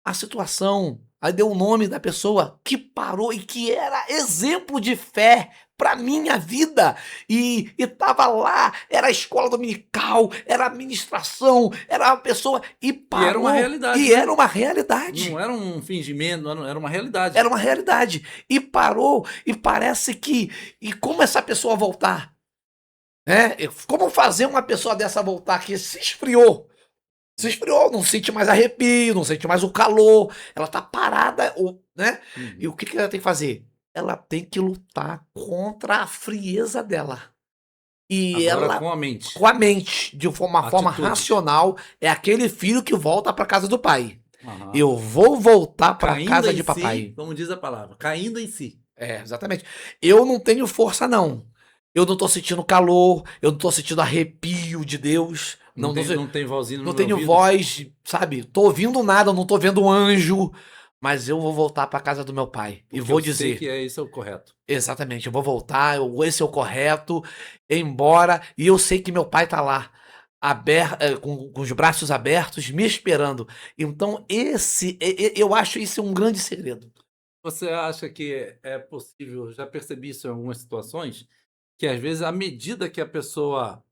a situação? Aí deu o nome da pessoa que parou e que era exemplo de fé para minha vida. E tava lá, era a escola dominical, era a administração, era uma pessoa e E era uma parou. realidade, E né? era uma realidade. Não era um fingimento, era uma realidade. Era uma realidade. E parou, e parece que. E como essa pessoa voltar? Né? Como fazer uma pessoa dessa voltar que se esfriou? Se esfriou, não sente mais arrepio, não sente mais o calor, ela tá parada, né? E o que ela tem que fazer? Ela tem que lutar contra a frieza dela. E Agora ela, com a mente. com a mente, de uma forma Atitudes. racional, é aquele filho que volta para casa do pai. Aham. Eu vou voltar para Caindo casa em de papai. si, como diz a palavra, caindo em si. É, exatamente. Eu não tenho força, não. Eu não tô sentindo calor, eu não tô sentindo arrepio de Deus. Não tem vozinha no Não meu tenho ouvido. voz, sabe? Tô ouvindo nada, não tô vendo um anjo, mas eu vou voltar pra casa do meu pai e Porque vou eu sei dizer, que isso é o correto. exatamente, eu vou voltar, esse é o correto, embora, e eu sei que meu pai tá lá, com os braços abertos, me esperando. Então eu acho isso um grande segredo. Você acha que é possível, já percebi isso em algumas situações, que às vezes à medida que a pessoa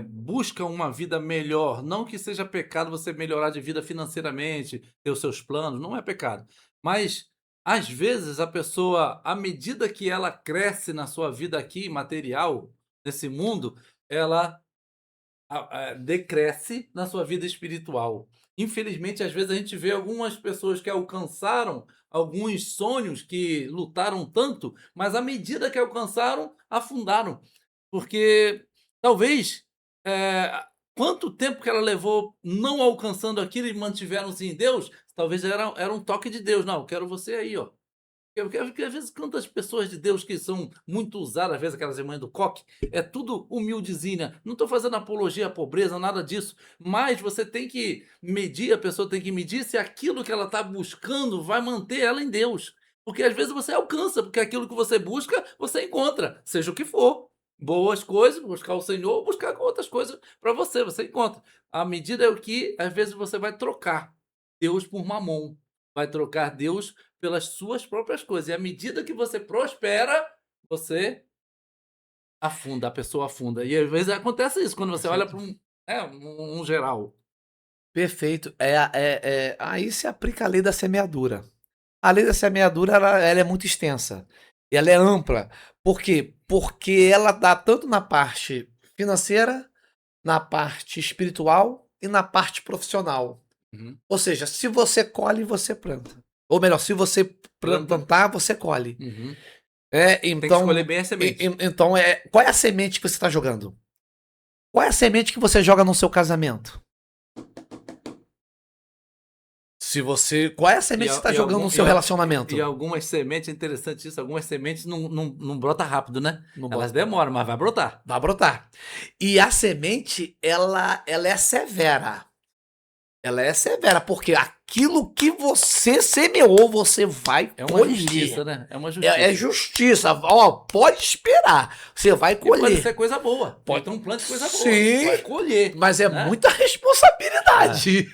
busca uma vida melhor, não que seja pecado você melhorar de vida financeiramente, ter os seus planos, não é pecado. Mas às vezes a pessoa, à medida que ela cresce na sua vida aqui, material, nesse mundo, ela decresce na sua vida espiritual. Infelizmente, às vezes a gente vê algumas pessoas que alcançaram alguns sonhos, que lutaram tanto, mas à medida que alcançaram, afundaram. Porque talvez, quanto tempo que ela levou não alcançando aquilo e mantiveram-se em Deus, talvez era um toque de Deus. "Não, eu quero você aí, ó". Porque às vezes quantas pessoas de Deus que são muito usadas, às vezes aquelas irmãs do coque, é tudo humildezinha. Não estou fazendo apologia à pobreza, nada disso, mas você tem que medir, a pessoa tem que medir se aquilo que ela está buscando vai manter ela em Deus. Porque às vezes você alcança, porque aquilo que você busca, você encontra, seja o que for. Boas coisas, buscar o Senhor, ou buscar outras coisas para você, você encontra. A medida é o que às vezes você vai trocar Deus por mamon, vai trocar Deus pelas suas próprias coisas. E à medida que você prospera, você afunda, a pessoa afunda. E às vezes acontece isso, quando você olha para um geral. Perfeito. Aí se aplica a lei da semeadura. A lei da semeadura ela é muito extensa. E ela é ampla. Por quê? Porque ela dá tanto na parte financeira, na parte espiritual e na parte profissional. Uhum. Ou seja, se você colhe, você planta. Ou melhor, se você plantar, você colhe. Uhum. É, Tem que então, escolher bem a semente. então qual é a semente que você está jogando? Qual é a semente que você joga no seu casamento? Qual é a semente que você está jogando no seu relacionamento? E algumas sementes, é interessante isso, algumas sementes não brota rápido, né? Não Elas brota. demoram, mas vai brotar. Vai brotar. E a semente, ela é severa. Ela é severa, porque aquilo que você semeou, você vai É uma colher. justiça, né? É uma justiça. É justiça. Ó, pode esperar. Você vai E pode colher. ser coisa boa. Pode- Então plante coisa boa. Sim. Vai colher. Mas é né? muita responsabilidade.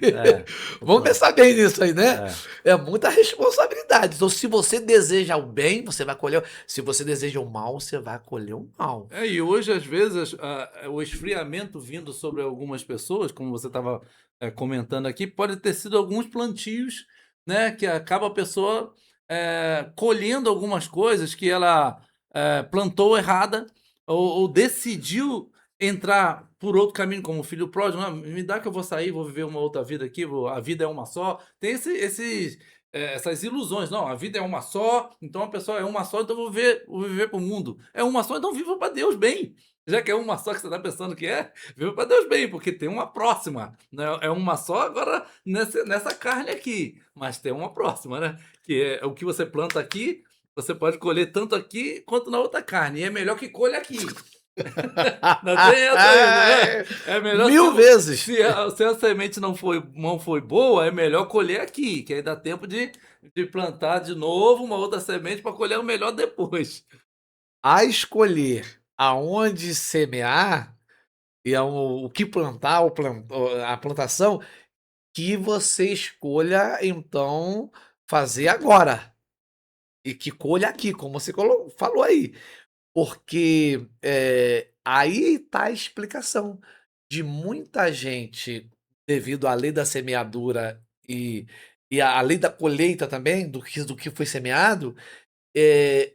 Vamos pensar bem nisso aí, né? É muita responsabilidade. Então, se você deseja o bem, você vai colher. Se você deseja o mal, você vai colher o mal. E hoje, às vezes, o esfriamento vindo sobre algumas pessoas, como você estava comentando aqui, pode ter sido alguns plantios, né? Que acaba a pessoa colhendo algumas coisas que ela plantou errada ou decidiu entrar por outro caminho, como o filho pródigo. "Não, me dá que eu vou sair, vou viver uma outra vida aqui, a vida é uma só". Tem essas ilusões. Não, a vida é uma só, então a pessoa é uma só, então vou viver para o mundo. É uma só, então viva para Deus bem. Já que é uma só que você está pensando que é, viva para Deus bem, porque tem uma próxima. Né? É uma só agora nessa carne aqui, mas tem uma próxima, né? Que é o que você planta aqui, você pode colher tanto aqui quanto na outra carne. E é melhor que colha aqui. Não tem essa aí, né? É melhor Mil vezes. se a semente não foi boa, é melhor colher aqui, que aí dá tempo de plantar de novo uma outra semente para colher o melhor depois. A escolher aonde semear e o que plantar, a plantação, que você escolha, então, fazer agora. E que colha aqui, como você falou aí. Porque aí está a explicação de muita gente, devido à lei da semeadura e à lei da colheita também, do que foi semeado,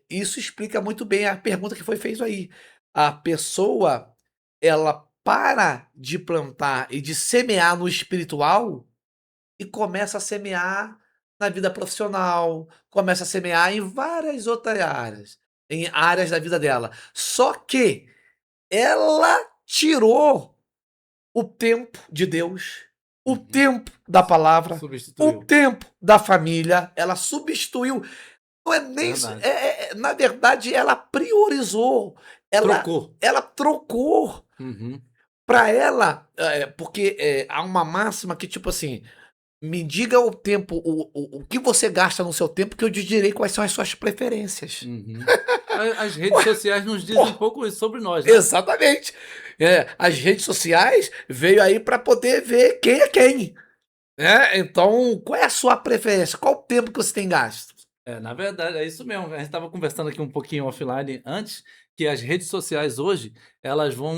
isso explica muito bem a pergunta que foi feita aí. A pessoa, ela para de plantar e de semear no espiritual e começa a semear na vida profissional, começa a semear em várias outras áreas, em áreas da vida dela. Só que ela tirou o tempo de Deus, o Uhum. tempo da palavra, o Substituiu. tempo da família, ela substituiu. Não é nem isso, Verdade. na verdade, ela priorizou, Trocou. ela trocou. Uhum. Para ela, porque há uma máxima que, tipo assim, me diga o tempo, o que você gasta no seu tempo, que eu te direi quais são as suas preferências. Uhum. As redes Ué, sociais nos dizem um pô, pouco isso sobre nós, né? exatamente. As redes sociais veio aí para poder ver quem é quem. Né? Então, qual é a sua preferência? Qual o tempo que você tem gasto? Na verdade, é isso mesmo. A gente estava conversando aqui um pouquinho offline antes, que as redes sociais hoje, elas vão,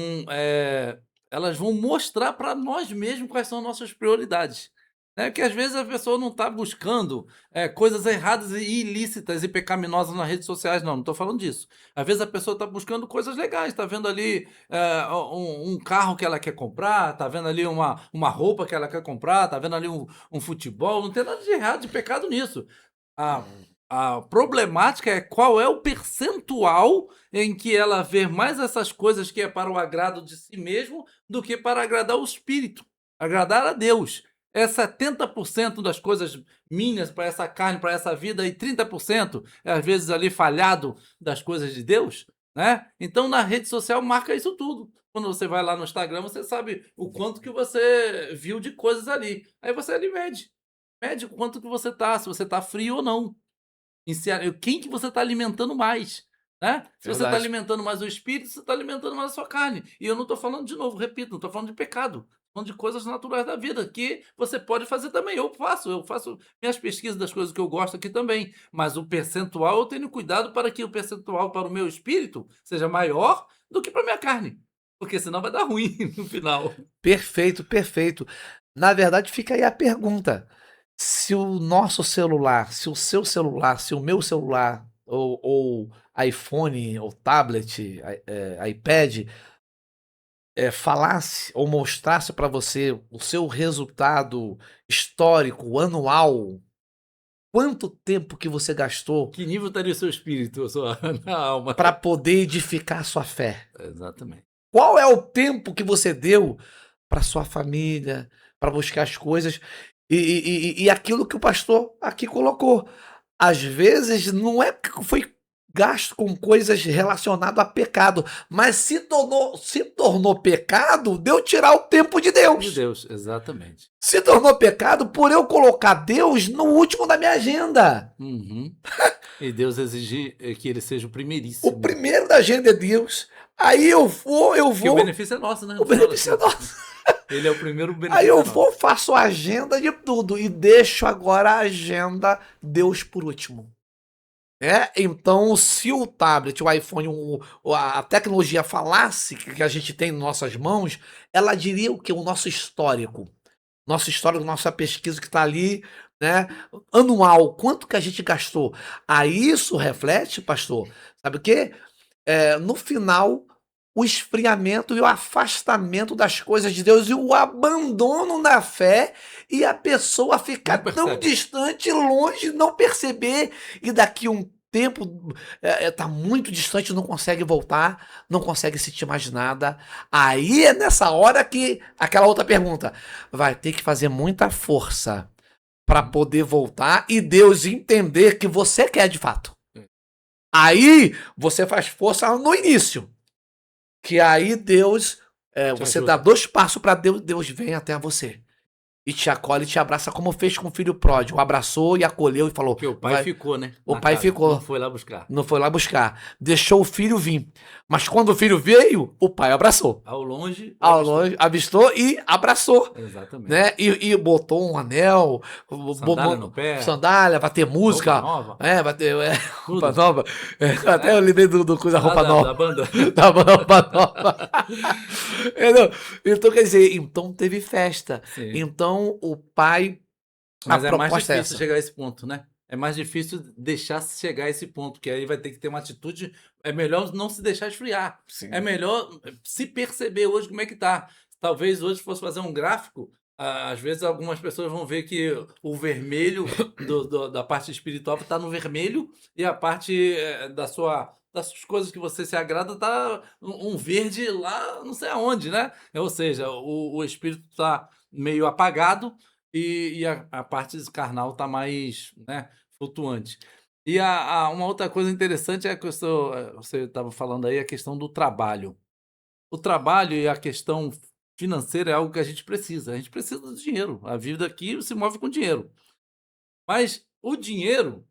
elas vão mostrar para nós mesmos quais são nossas prioridades. Né? Que às vezes a pessoa não está buscando coisas erradas e ilícitas e pecaminosas nas redes sociais, não estou falando disso. Às vezes a pessoa está buscando coisas legais, está vendo ali um carro que ela quer comprar, está vendo ali uma roupa que ela quer comprar, está vendo ali um futebol, não tem nada de errado, de pecado nisso. A a problemática é qual é o percentual em que ela vê mais essas coisas que é para o agrado de si mesmo do que para agradar o espírito, agradar a Deus. É 70% das coisas minhas para essa carne, para essa vida, e 30% é às vezes ali falhado das coisas de Deus, né? Então na rede social marca isso tudo. Quando você vai lá no Instagram, você sabe o quanto que você viu de coisas ali. Aí você ali mede. Mede o quanto que você tá, se você tá frio ou não. Quem que você está alimentando mais, né? Se você está Verdade. alimentando mais o espírito, você está alimentando mais a sua carne. E eu não estou falando de novo, repito, não estou falando de pecado. Estou falando de coisas naturais da vida, que você pode fazer também. Eu faço minhas pesquisas das coisas que eu gosto aqui também. Mas o percentual, eu tenho cuidado para que o percentual para o meu espírito seja maior do que para a minha carne. Porque senão vai dar ruim no final. Perfeito, perfeito. Na verdade, fica aí a pergunta. Se o nosso celular, se o seu celular, se o meu celular, ou iPhone, ou tablet, iPad, falasse ou mostrasse para você o seu resultado histórico, anual, quanto tempo que você gastou Que nível estaria o seu espírito, a sua na alma? para poder edificar a sua fé? Exatamente. Qual é o tempo que você deu para sua família, para buscar as coisas? E aquilo que o pastor aqui colocou. Às vezes não é que foi gasto com coisas relacionadas a pecado, mas se tornou pecado de eu tirar o tempo de De Deus. Deus, exatamente. Se tornou pecado por eu colocar Deus no último da minha agenda. Uhum. E Deus exigir que ele seja o O primeiríssimo. primeiro da agenda é Deus. Aí eu Que o vou, benefício é nosso, né? o No final das benefício é contas. nosso. Ele é o primeiro, o Aí benefício eu é nosso. vou, faço a agenda de tudo e deixo agora a agenda Deus por último. Então, se o tablet, o iPhone, a tecnologia falasse que a gente tem em nossas mãos, ela diria o que? O nosso histórico. Nosso histórico, nossa pesquisa que está ali, né? Anual, quanto que a gente gastou. Aí isso reflete, pastor, sabe o quê? No final, o esfriamento e o afastamento das coisas de Deus e o abandono da fé e a pessoa ficar Não tão percebe. distante, longe, não perceber e daqui um tempo tá muito distante, não consegue voltar, não consegue sentir mais nada. Aí é nessa hora que aquela outra pergunta vai ter que fazer muita força para poder voltar e Deus entender que você quer de fato. Aí você faz força no início. Que aí Deus, Te você dá ajuda. 2 passos para Deus, Deus vem até você. E te acolhe e te abraça, como fez com o filho pródigo. Abraçou e acolheu e falou: Porque o pai vai. ficou, né? O Na pai casa. Não ficou. foi lá buscar. Não foi lá buscar. Deixou o filho vir. Mas quando o filho veio, o pai abraçou. Ao longe, o Ao avistou. longe, avistou e abraçou. Exatamente. Né? E botou um anel, Sandália no pé. sandália, vai ter música. Roupa nova. Vai ter roupa Tudo. nova. Até eu lembrei do coisa Lá roupa da nova. banda. Da roupa nova. Entendeu? Então, quer dizer, então teve festa. Sim. Então, o pai. Mas a é mais proposta é difícil essa. chegar a esse ponto, né? É mais difícil deixar se chegar a esse ponto, que aí vai ter que ter uma atitude. É melhor não se deixar esfriar. Sim. É melhor se perceber hoje como é que tá. Talvez hoje fosse fazer um gráfico, às vezes algumas pessoas vão ver que o vermelho da parte espiritual está no vermelho e a parte das suas coisas que você se agrada tá um verde lá não sei aonde, né? Ou seja, o espírito está meio apagado e a parte carnal está mais, né, flutuante. E uma outra coisa interessante é que você estava falando aí, a questão do trabalho. O trabalho e a questão financeira é algo que a gente precisa. A gente precisa do dinheiro. A vida aqui se move com dinheiro. Mas o dinheiro,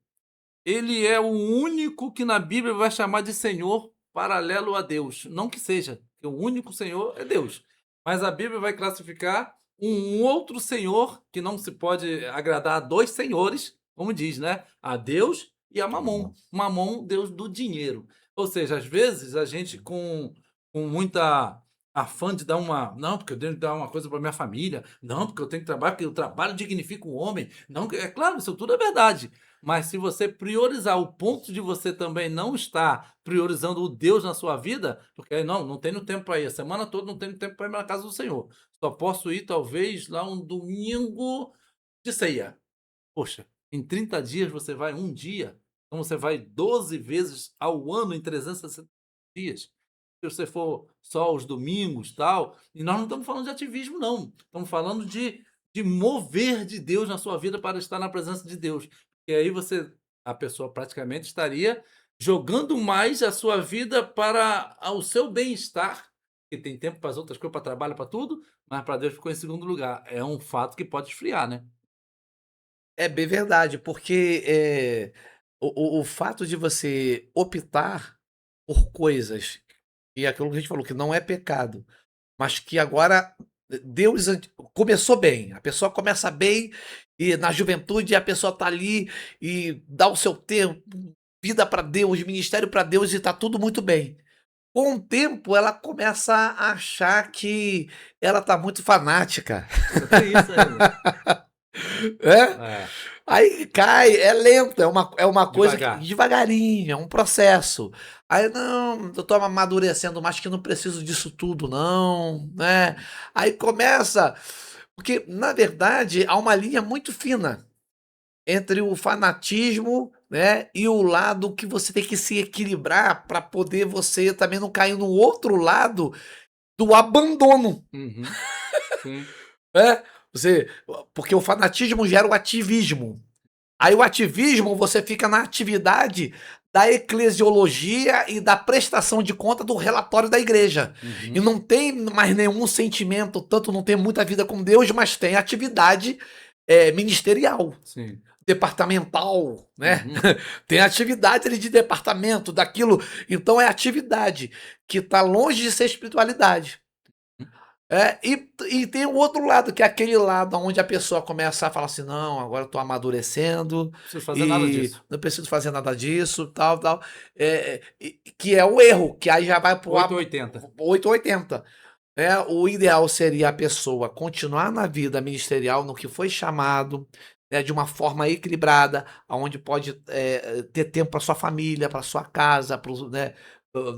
ele é o único que na Bíblia vai chamar de Senhor paralelo a Deus. Não que seja, que o único Senhor é Deus. Mas a Bíblia vai classificar um outro Senhor que não se pode agradar a 2 senhores, como diz, né? A Deus e a Mamon. Mamon, Deus do dinheiro. Ou seja, às vezes a gente com muita afã de dar uma. Não, porque eu tenho que dar uma coisa para minha família. Não, porque eu tenho que trabalhar, porque o trabalho dignifica o homem. Não, é claro, isso tudo é verdade. Mas se você priorizar o ponto de você também não estar priorizando o Deus na sua vida, porque aí não tenho tempo para ir, a semana toda não tenho tempo para ir na casa do Senhor. Só posso ir talvez lá um domingo de ceia. Poxa, em 30 dias você vai um dia, então você vai 12 vezes ao ano em 360 dias. Se você for só aos domingos, tal, e nós não estamos falando de ativismo não, estamos falando de mover de Deus na sua vida para estar na presença de Deus. E aí a pessoa praticamente estaria jogando mais a sua vida para o seu bem-estar, que tem tempo para as outras coisas, para trabalho, para tudo, mas para Deus ficou em segundo lugar. É um fato que pode esfriar, né? É bem verdade, porque o fato de você optar por coisas, e aquilo que a gente falou, que não é pecado, mas que agora Deus começou bem, a pessoa começa bem, e na juventude a pessoa tá ali e dá o seu tempo, vida para Deus, ministério para Deus e tá tudo muito bem. Com o tempo ela começa a achar que ela tá muito fanática. Tem isso ainda. É? É, Aí cai, é lento, é uma coisa que, devagar. devagarinho, é um processo. Aí, não, eu tô amadurecendo, mas que não preciso disso tudo, não, né? Aí começa, porque na verdade há uma linha muito fina entre o fanatismo, né, e o lado que você tem que se equilibrar para poder você também não cair no outro lado do abandono, Uhum. Sim. né? Você, porque o fanatismo gera o ativismo. Aí o ativismo, você fica na atividade da eclesiologia e da prestação de conta do relatório da igreja. E Uhum. não tem mais nenhum sentimento, tanto não tem muita vida com Deus, mas tem atividade ministerial, Sim. departamental, né? Uhum. Tem atividade ali de departamento, daquilo. Então é atividade que está longe de ser espiritualidade. E tem o outro lado, que é aquele lado onde a pessoa começa a falar assim, não, agora eu tô amadurecendo Não preciso fazer nada e disso. não preciso fazer nada disso, tal, tal. Que é o erro, que aí já vai pro 880. 880. Né? O ideal seria a pessoa continuar na vida ministerial, no que foi chamado, né, de uma forma equilibrada, onde pode ter tempo para sua família, para sua casa, né,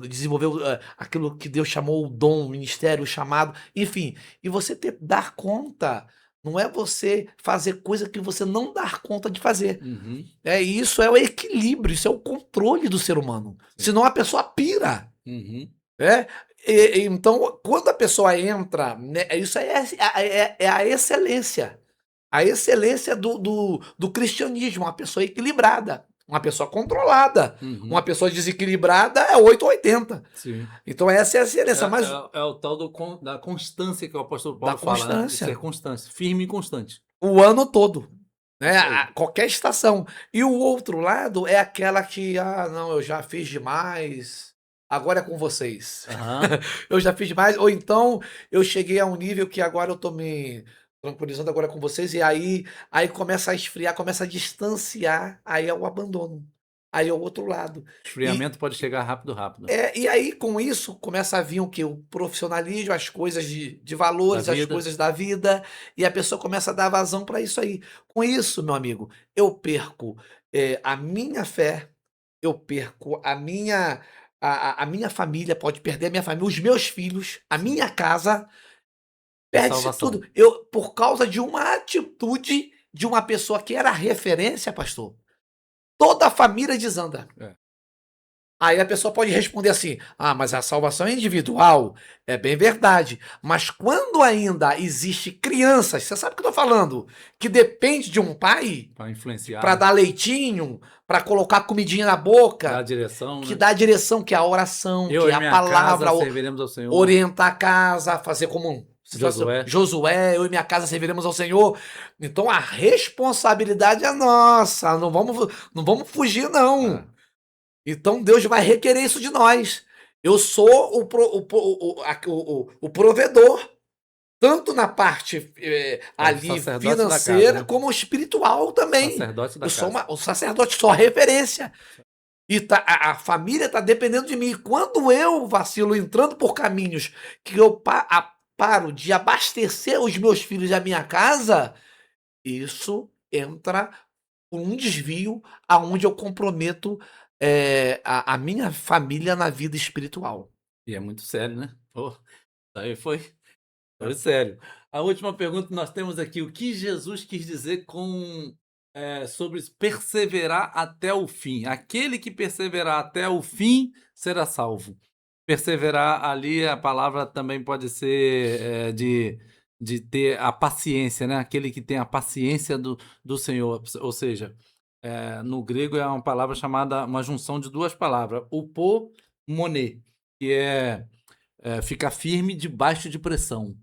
desenvolveu aquilo que Deus chamou o dom, o ministério, o chamado, enfim. E você dar conta, não é você fazer coisa que você não dá conta de fazer. Uhum. Isso é o equilíbrio, isso é o controle do ser humano. Sim. Senão a pessoa pira. Uhum. Então, quando a pessoa entra, né, isso é a excelência. A excelência do cristianismo, uma pessoa equilibrada, uma pessoa controlada. Uhum. Uma pessoa desequilibrada é 8 ou 80. Sim. Então essa é a excelência. Mas É o tal da constância que o apóstolo da Paulo fala, né? De constância. ser constância, firme e constante. O ano todo, né? Isso aí. Qualquer estação. E o outro lado é aquela que, não, eu já fiz demais, agora é com vocês. Aham. Eu já fiz demais, ou então eu cheguei a um nível que agora eu tô me tranquilizando agora com vocês, e aí começa a esfriar, começa a distanciar, aí é o abandono. Aí é o outro lado. Esfriamento pode chegar rápido. E aí, com isso, começa a vir o quê? O profissionalismo, as coisas de valores, Da as vida. coisas da vida, e a pessoa começa a dar vazão para isso aí. Com isso, meu amigo, eu perco a minha fé, eu perco a minha família, pode perder a minha família, os meus filhos, a Sim. minha casa, E a perde-se salvação. tudo. Por causa de uma atitude de uma pessoa que era referência, pastor, toda a família desanda. Aí a pessoa pode responder assim: mas a salvação é individual. É bem verdade. Mas quando ainda existe crianças, você sabe o que eu tô falando? Que depende de um pai Para influenciar, para né? dar leitinho, para colocar comidinha na boca, Dar direção, que né? dá a direção, que é a oração, Eu que e é a minha palavra, casa serviremos ao Senhor. orientar a casa, fazer como Josué. Josué, eu e minha casa serviremos ao Senhor. Então a responsabilidade é nossa. Não vamos fugir, não. Então Deus vai requerer isso de nós. Eu sou o provedor, tanto na parte ali sacerdote da casa, financeira, né? como espiritual também. Sacerdote da Eu sou casa. o sacerdote, sou a referência. E a família está dependendo de mim. Quando eu vacilo entrando por caminhos que eu paro de abastecer os meus filhos e a minha casa, isso entra por um desvio aonde eu comprometo a minha família na vida espiritual. E é muito sério, né? Pô, isso aí foi sério. A última pergunta que nós temos aqui: o que Jesus quis dizer sobre perseverar até o fim? Aquele que perseverar até o fim será salvo. Perseverar ali, a palavra também pode ser de ter a paciência, né? Aquele que tem a paciência do Senhor. Ou seja, no grego é uma palavra chamada, uma junção de duas palavras, upomone, que é ficar firme debaixo de pressão.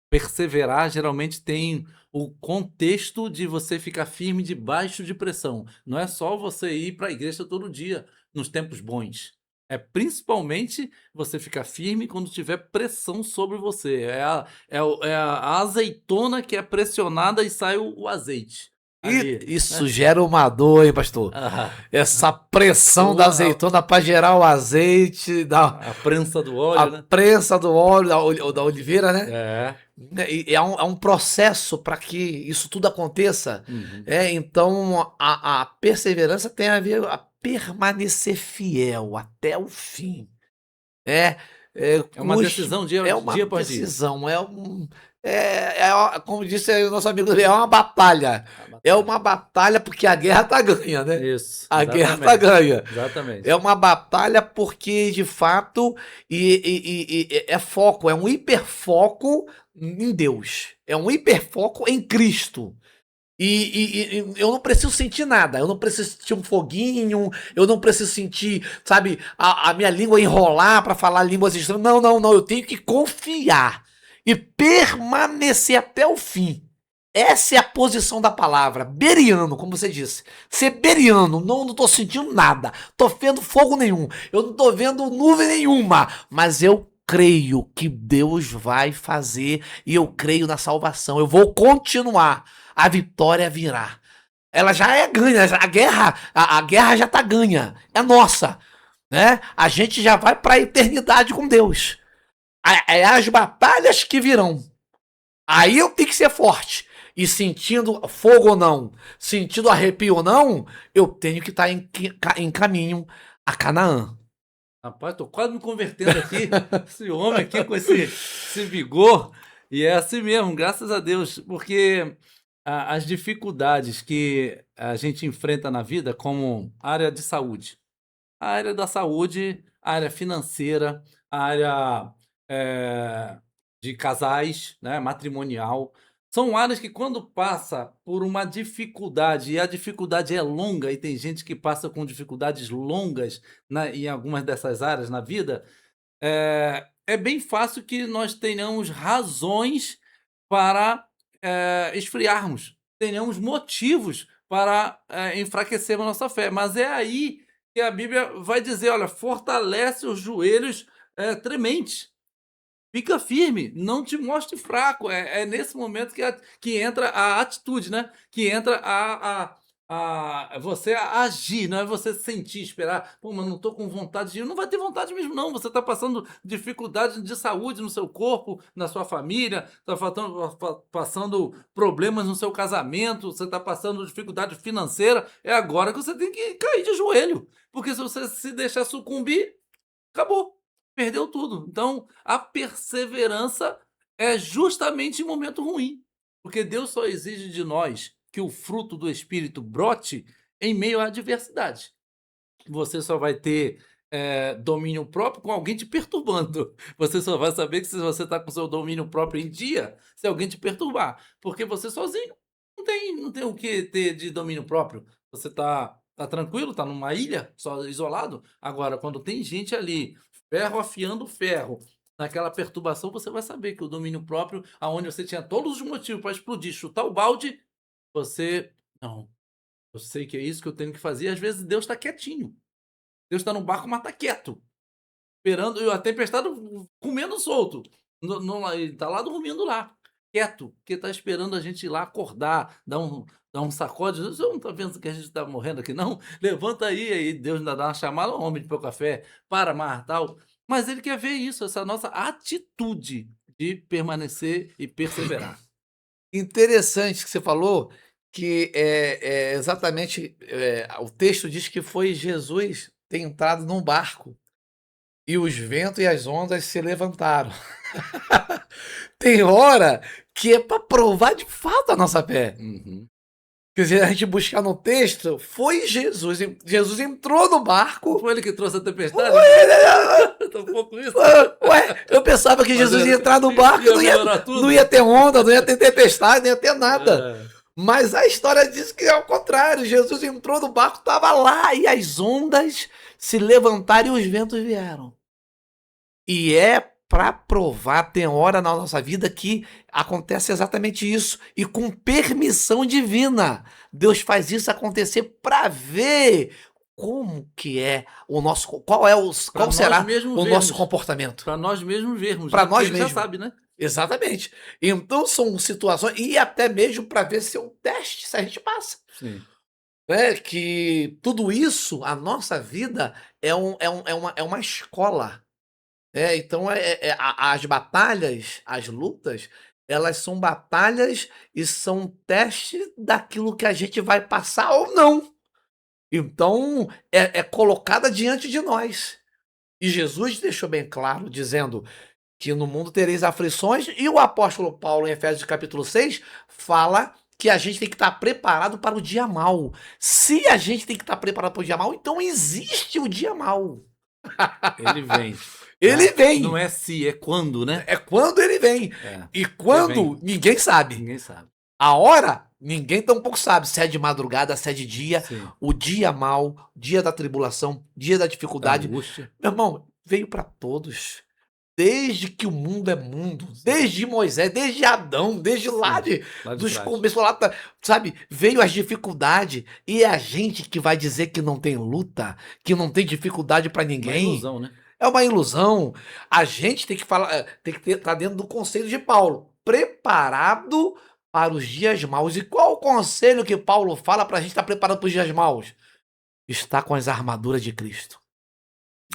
Perseverar geralmente tem o contexto de você ficar firme debaixo de pressão. Não é só você ir para a igreja todo dia nos tempos bons. É principalmente você ficar firme quando tiver pressão sobre você. É a azeitona que é pressionada e sai o azeite. Ali, E isso gera uma dor, hein, pastor? Essa pressão da azeitona para gerar o azeite, a prensa do óleo, né? A prensa do óleo, da oliveira, né? É. É um processo para que isso tudo aconteça. Uhum. Então, a perseverança tem a ver a permanecer fiel até o fim. É uma decisão dia após dia. Decisão, como disse aí o nosso amigo, é uma batalha. É uma batalha porque a guerra tá ganha, né? Isso. A guerra tá ganha. Exatamente. É uma batalha porque, de fato, é foco, é um hiperfoco em Deus. É um hiperfoco em Cristo. E eu não preciso sentir nada, eu não preciso sentir um foguinho, eu não preciso sentir, sabe, a minha língua enrolar para falar línguas estranhas. Não, eu tenho que confiar e permanecer até o fim. Essa é a posição da palavra, beriano, como você disse. Ser beriano, não tô sentindo nada, tô vendo fogo nenhum, eu não tô vendo nuvem nenhuma, mas eu creio que Deus vai fazer e eu creio na salvação, eu vou continuar. A vitória virá. Ela já é ganha, a guerra já tá ganha, é nossa, né? A gente já vai para a eternidade com Deus. É as batalhas que virão. Aí eu tenho que ser forte. E sentindo fogo ou não, sentindo arrepio ou não, eu tenho que estar em caminho a Canaã. Rapaz, tô quase me convertendo aqui. Esse homem aqui com esse vigor. E é assim mesmo, graças a Deus, porque as dificuldades que a gente enfrenta na vida, como área de saúde, a área da saúde, a área financeira, a área de casais, né, matrimonial, são áreas que quando passa por uma dificuldade, e a dificuldade é longa, e tem gente que passa com dificuldades longas em algumas dessas áreas na vida, é bem fácil que nós tenhamos razões para esfriarmos, tenhamos motivos para enfraquecermos nossa fé. Mas é aí que a Bíblia vai dizer: olha, fortalece os joelhos trementes. Fica firme, não te mostre fraco. É nesse momento que entra a atitude, né? Que entra você agir, não é você sentir, esperar. Pô, mas não estou com vontade de ir. Não vai ter vontade mesmo, não. Você está passando dificuldade de saúde no seu corpo, na sua família, está passando problemas no seu casamento, você está passando dificuldade financeira. É agora que você tem que cair de joelho. Porque se você se deixar sucumbir, acabou, perdeu tudo. Então, a perseverança é justamente em momento ruim, porque Deus só exige de nós que o fruto do Espírito brote em meio à adversidade. Você só vai ter domínio próprio com alguém te perturbando. Você só vai saber que se você está com seu domínio próprio em dia, se alguém te perturbar, porque você sozinho não tem o que ter de domínio próprio. Você tá tranquilo, tá numa ilha, só isolado. Agora, quando tem gente ali, ferro afiando ferro, naquela perturbação, você vai saber que o domínio próprio, aonde você tinha todos os motivos para explodir, chutar o balde, você não. Eu sei que é isso que eu tenho que fazer. Às vezes Deus está quietinho. Deus está no barco, mas está quieto, esperando. E a tempestade comendo solto. Ele está lá dormindo lá, quieto, porque está esperando a gente ir lá acordar, dar um sacode. Você não está vendo que a gente está morrendo aqui, não? Levanta aí Deus ainda dá uma chamada, um homem de pôr café, para mar, tal. Mas ele quer ver isso, essa nossa atitude de permanecer e perseverar. Interessante que você falou que exatamente o texto diz que foi Jesus ter entrado num barco e os ventos e as ondas se levantaram. Tem hora que é para provar de fato a nossa fé. Uhum. Quer dizer, a gente buscar no texto, foi Jesus. Jesus entrou no barco. Foi ele que trouxe a tempestade? Tô um pouco isso. Ué, eu pensava que Jesus ia entrar no barco e não ia ter onda, não ia ter tempestade, não ia ter nada. Mas a história diz que é o contrário. Jesus entrou no barco, estava lá, e as ondas se levantaram e os ventos vieram. E é para provar, tem hora na nossa vida que acontece exatamente isso, e com permissão divina. Deus faz isso acontecer para ver como que é o nosso, qual será o nosso comportamento. Para nós mesmos vermos. Para nós mesmos. Já sabe, né? Exatamente. Então são situações, e até mesmo para ver se é um teste, se a gente passa. Sim. Que tudo isso, a nossa vida é uma escola. Então as batalhas, as lutas, elas são batalhas e são testes daquilo que a gente vai passar ou não. Então é colocada diante de nós. E Jesus deixou bem claro, dizendo que no mundo tereis aflições, e o apóstolo Paulo, em Efésios capítulo 6, fala que a gente tem que estar preparado para o dia mau. Se a gente tem que estar preparado para o dia mau, então existe o dia mau. Ele vem. Ele vem. Não é se, é quando, né? É quando ele vem. E quando, ninguém sabe. Ninguém sabe. A hora, ninguém tampouco sabe. Se é de madrugada, se é de dia. Sim. O dia mau, dia da tribulação, dia da dificuldade. Angústia. Meu irmão, veio para todos. Desde que o mundo é mundo. Desde Moisés, desde Adão, desde lá dos começos lá, sabe? Veio as dificuldades. E é a gente que vai dizer que não tem luta, que não tem dificuldade para ninguém. Uma ilusão, né? É uma ilusão. A gente tem que falar, tem que estar dentro do conselho de Paulo, preparado para os dias maus. E qual o conselho que Paulo fala para a gente estar preparado para os dias maus? Está com as armaduras de Cristo.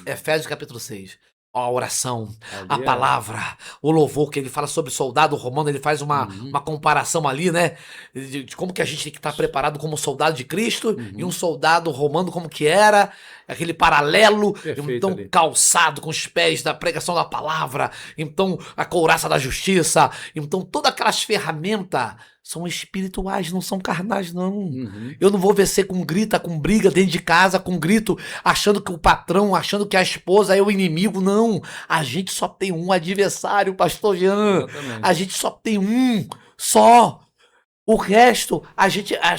Efésios capítulo 6. a oração, a Ali é. palavra, o louvor, que ele fala sobre soldado romano, ele faz uma Uhum, comparação ali, né? De como que a gente tem que estar preparado como soldado de Cristo e um uhum. soldado romano como que era, aquele paralelo, Perfeito então ali. calçado com os pés da pregação da palavra, então a couraça da justiça, então todas aquelas ferramentas são espirituais, não são carnais, não. Uhum. Eu não vou vencer com grita, com briga dentro de casa, com grito, achando que o patrão, achando que a esposa é o inimigo. Não. A gente só tem um adversário, pastor Jean. A Exatamente. gente só tem um. Só. O resto,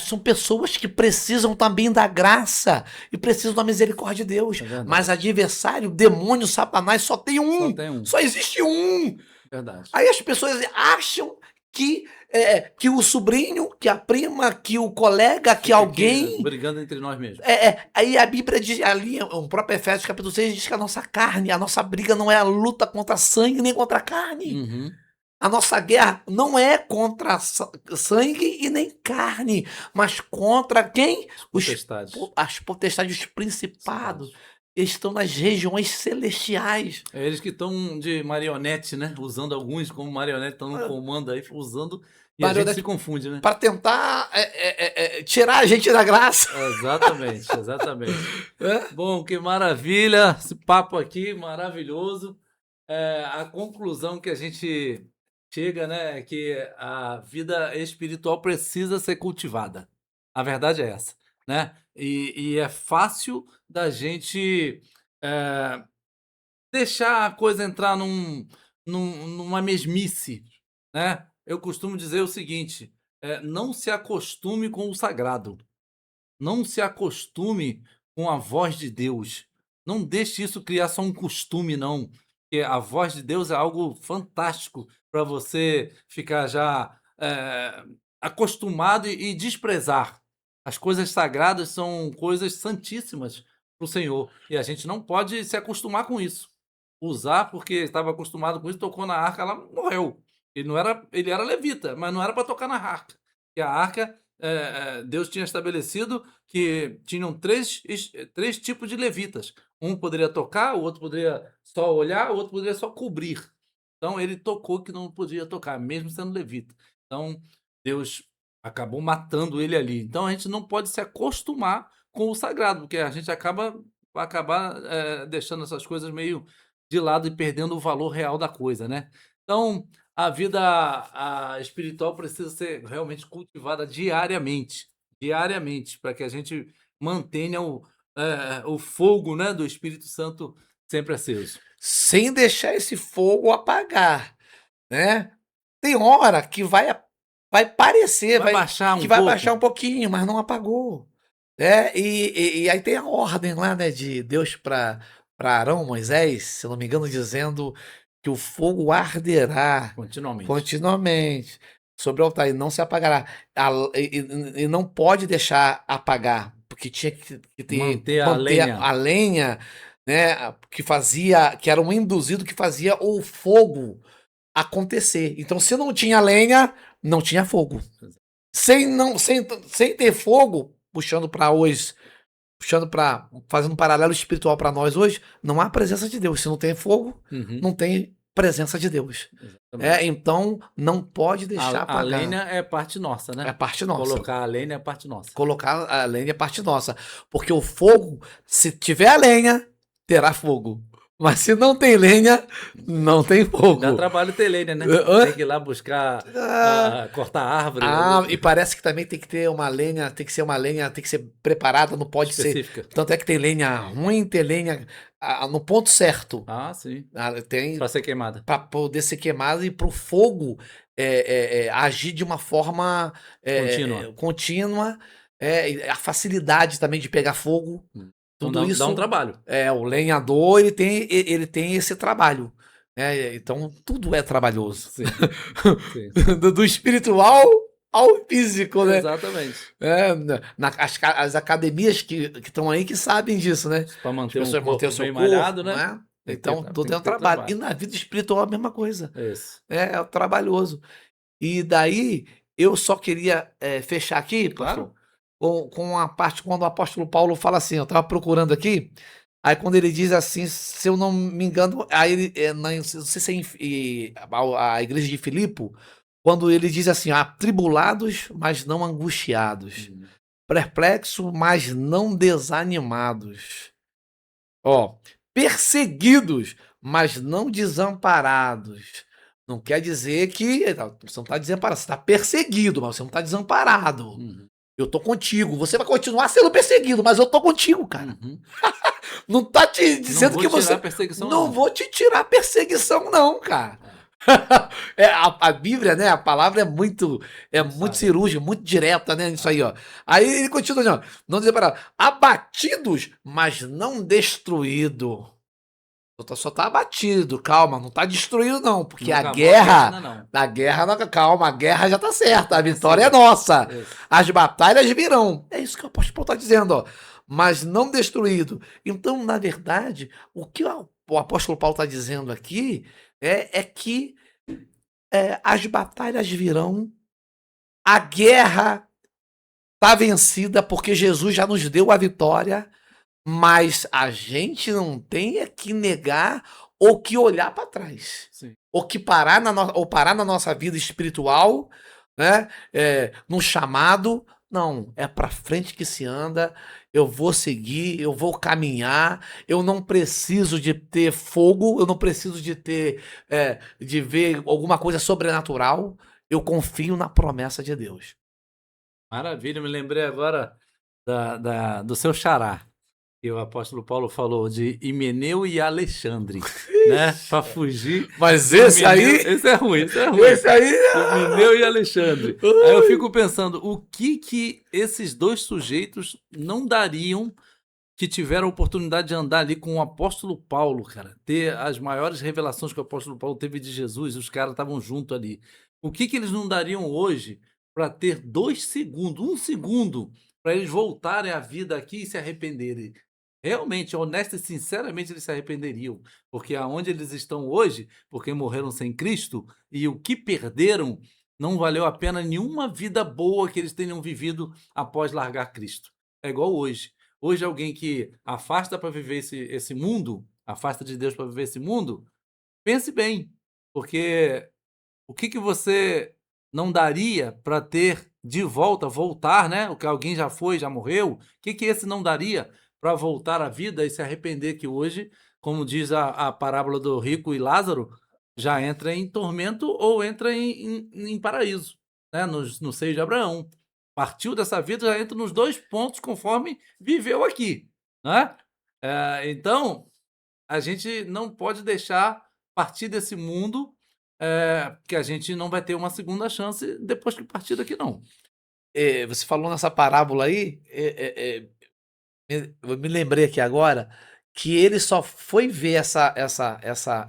são pessoas que precisam também da graça e precisam da misericórdia de Deus. É Mas verdade. adversário, demônio, Satanás, só tem Só um. tem um. Só existe um. Verdade. Aí as pessoas acham que o sobrinho, que a prima, que o colega, que Fica aqui alguém. brigando entre nós mesmos. Aí a Bíblia diz, ali, o próprio Efésios capítulo 6 diz que a nossa carne, a nossa briga não é a luta contra sangue nem contra carne. Uhum. A nossa guerra não é contra sangue e nem carne, mas contra quem? As potestades. As potestades, os principados. Principados. Estão nas regiões celestiais. É eles que estão de marionete, né? Usando alguns como marionete, estão no comando aí, usando, e a gente se Marionete confunde, né? para tentar tirar a gente da graça. Exatamente, exatamente. É? Bom, que maravilha, esse papo aqui maravilhoso. A conclusão que a gente chega, né, é que a vida espiritual precisa ser cultivada. A verdade é essa, né? E é fácil da gente eh, deixar a coisa entrar numa mesmice, né? Eu costumo dizer o seguinte: não se acostume com o sagrado. Não se acostume com a voz de Deus. Não deixe isso criar só um costume, não. Porque a voz de Deus é algo fantástico para você ficar já acostumado e desprezar. As coisas sagradas são coisas santíssimas para o Senhor. E a gente não pode se acostumar com isso. Usar porque estava acostumado com isso, tocou na arca, ela morreu. Ele era levita, mas não era para tocar na arca. E a arca, Deus tinha estabelecido que tinham três tipos de levitas. Um poderia tocar, o outro poderia só olhar, o outro poderia só cobrir. Então ele tocou que não podia tocar, mesmo sendo levita. Então Deus acabou matando ele ali. Então a gente não pode se acostumar com o sagrado, porque a gente vai acabar deixando essas coisas meio de lado e perdendo o valor real da coisa, né? Então a vida espiritual precisa ser realmente cultivada diariamente, para que a gente mantenha o fogo, né, do Espírito Santo sempre aceso. Sem deixar esse fogo apagar, né? Tem hora que vai parecer, Vai baixar que um vai baixar pouco? um pouquinho, mas não apagou. Né? E aí tem a ordem lá, né, de Deus para Arão, Moisés, se eu não me engano, dizendo que o fogo arderá Continuamente. continuamente sobre o altar e não se apagará. E não pode deixar apagar, porque tinha que Manter a manter lenha. a lenha, né, que era um induzido que fazia o fogo acontecer. Então, se não tinha lenha, não tinha fogo. Sem ter fogo, fazendo um paralelo espiritual para nós hoje, não há presença de Deus. Se não tem fogo, Uhum, não tem presença de Deus. exatamente. Então não pode deixar A apagar. lenha é parte nossa, É né? parte nossa. Colocar a lenha é parte nossa. Colocar a lenha é parte nossa. Porque o fogo, se tiver a lenha, terá fogo. Mas se não tem lenha, não tem Dá fogo. trabalho ter lenha, né? Tem que ir lá buscar, Ah, cortar árvore e parece que também tem que ter uma lenha, tem que ser uma lenha, tem que ser preparada, não pode ser. específica. Tanto é que tem lenha ruim, tem lenha no ponto certo. Ah, sim. Tem Para ser queimada. para poder ser queimado e para o fogo agir de uma forma Contínua. contínua. E a facilidade também de pegar fogo, Então tudo dá um isso. trabalho. O lenhador ele tem esse trabalho. Então tudo é trabalhoso. Sim, sim. Do espiritual ao físico, né? Exatamente. As academias que estão aí que sabem disso, né? Para As manter um pessoas manter o corpo seu bem corpo, malhado, não né? é? Então, tudo Tem é que um ter trabalho. E trabalho. na vida espiritual é a mesma coisa. Isso. É trabalhoso. E daí, eu só queria fechar aqui, pastor, Claro. com a parte quando o apóstolo Paulo fala assim, eu estava procurando aqui, Aí quando ele diz assim, se eu não me engano, aí ele, não sei se é a igreja de Filipe, quando ele diz assim, atribulados, mas não angustiados, Uhum. perplexos, mas não desanimados. Ó, perseguidos, mas não desamparados. Não quer dizer que você não está desamparado, você está perseguido, mas você não está desamparado. Uhum. Eu tô contigo. Você vai continuar sendo perseguido, mas eu tô contigo, cara. Uhum. Não tá te Não dizendo vou que tirar a você. perseguição, Não não. vou te tirar a perseguição, não, cara. A Bíblia, né? A palavra é Muito muito sábio. cirúrgica, muito direta, né? Nisso aí, ó. Aí ele continua dizendo, ó, não dizer para abatidos, mas não destruído. Só tá abatido, calma, não tá destruído, não, porque Não acabou a guerra ainda, não. calma, a guerra já tá certa, a Tá vitória é vencida. nossa. Isso. As batalhas virão. É isso que o apóstolo Paulo tá dizendo, ó. Mas não destruído. Então, na verdade, o que o apóstolo Paulo tá dizendo aqui é que as batalhas virão, a guerra tá vencida porque Jesus já nos deu a vitória, mas a gente não tem é que negar ou que olhar para trás. Sim. Ou que parar na nossa vida espiritual, né? No chamado. Não, é para frente que se anda. Eu vou seguir, eu vou caminhar. Eu não preciso de ter fogo, eu não preciso de ter, de ver alguma coisa sobrenatural. Eu confio na promessa de Deus. Maravilha, me lembrei agora do seu xará. E o apóstolo Paulo falou de Himeneu e Alexandre, né? Para fugir Mas de esse Himeneu. aí, Esse é ruim, esse é ruim. esse aí, Himeneu e Alexandre. Aí eu fico pensando, o que esses dois sujeitos não dariam que tiveram a oportunidade de andar ali com o apóstolo Paulo, cara, ter as maiores revelações que o apóstolo Paulo teve de Jesus, os caras estavam junto ali. O que eles não dariam hoje para ter 2 segundos, 1 segundo, para eles voltarem à vida aqui e se arrependerem? Realmente, honesta e sinceramente, eles se arrependeriam, porque aonde eles estão hoje, porque morreram sem Cristo, e o que perderam não valeu a pena nenhuma vida boa que eles tenham vivido após largar Cristo. É igual hoje. Hoje, alguém que afasta para viver esse mundo, afasta de Deus para viver esse mundo, pense bem, porque o que você não daria para ter de volta, voltar, né? O que alguém já foi, já morreu, o que esse não daria para voltar à vida e se arrepender que hoje, como diz a parábola do rico e Lázaro, já entra em tormento ou entra em paraíso, né? No seio de Abraão. Partiu dessa vida, já entra nos 2 pontos conforme viveu aqui, né? Então, a gente não pode deixar partir desse mundo, que a gente não vai ter uma segunda chance depois que partir daqui não. você falou nessa parábola aí, eu me lembrei aqui agora que ele só foi ver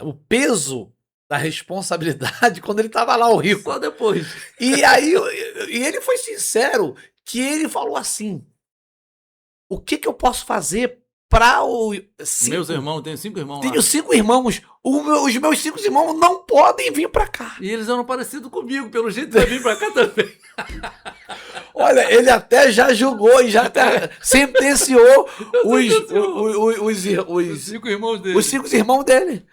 o peso da responsabilidade quando ele estava lá, o Só rico. depois. E aí, e ele foi sincero, que ele falou assim: o que que eu posso fazer para o Meus cinco? irmãos, tenho 5 irmãos Tenho lá. 5 irmãos, os meus 5 irmãos não podem vir para cá. E eles eram parecidos comigo, pelo jeito vai vir pra cá também. Olha, ele até já julgou e já até sentenciou Os 5 irmãos os dele. 5 irmãos dele,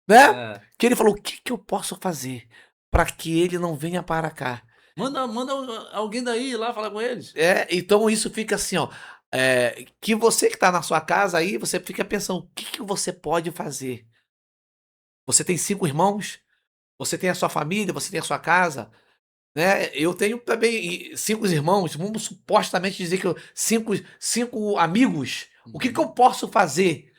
né? É. Que ele falou: o que que eu posso fazer para que ele não venha para cá? Manda alguém daí ir lá falar com eles. Então isso fica assim, ó. Que você que está na sua casa aí, você fica pensando: o que que você pode fazer? Você tem 5 irmãos, você tem a sua família, você tem a sua casa, né? Eu tenho também 5 irmãos, vamos supostamente dizer que cinco amigos. O que que eu Uhum. posso fazer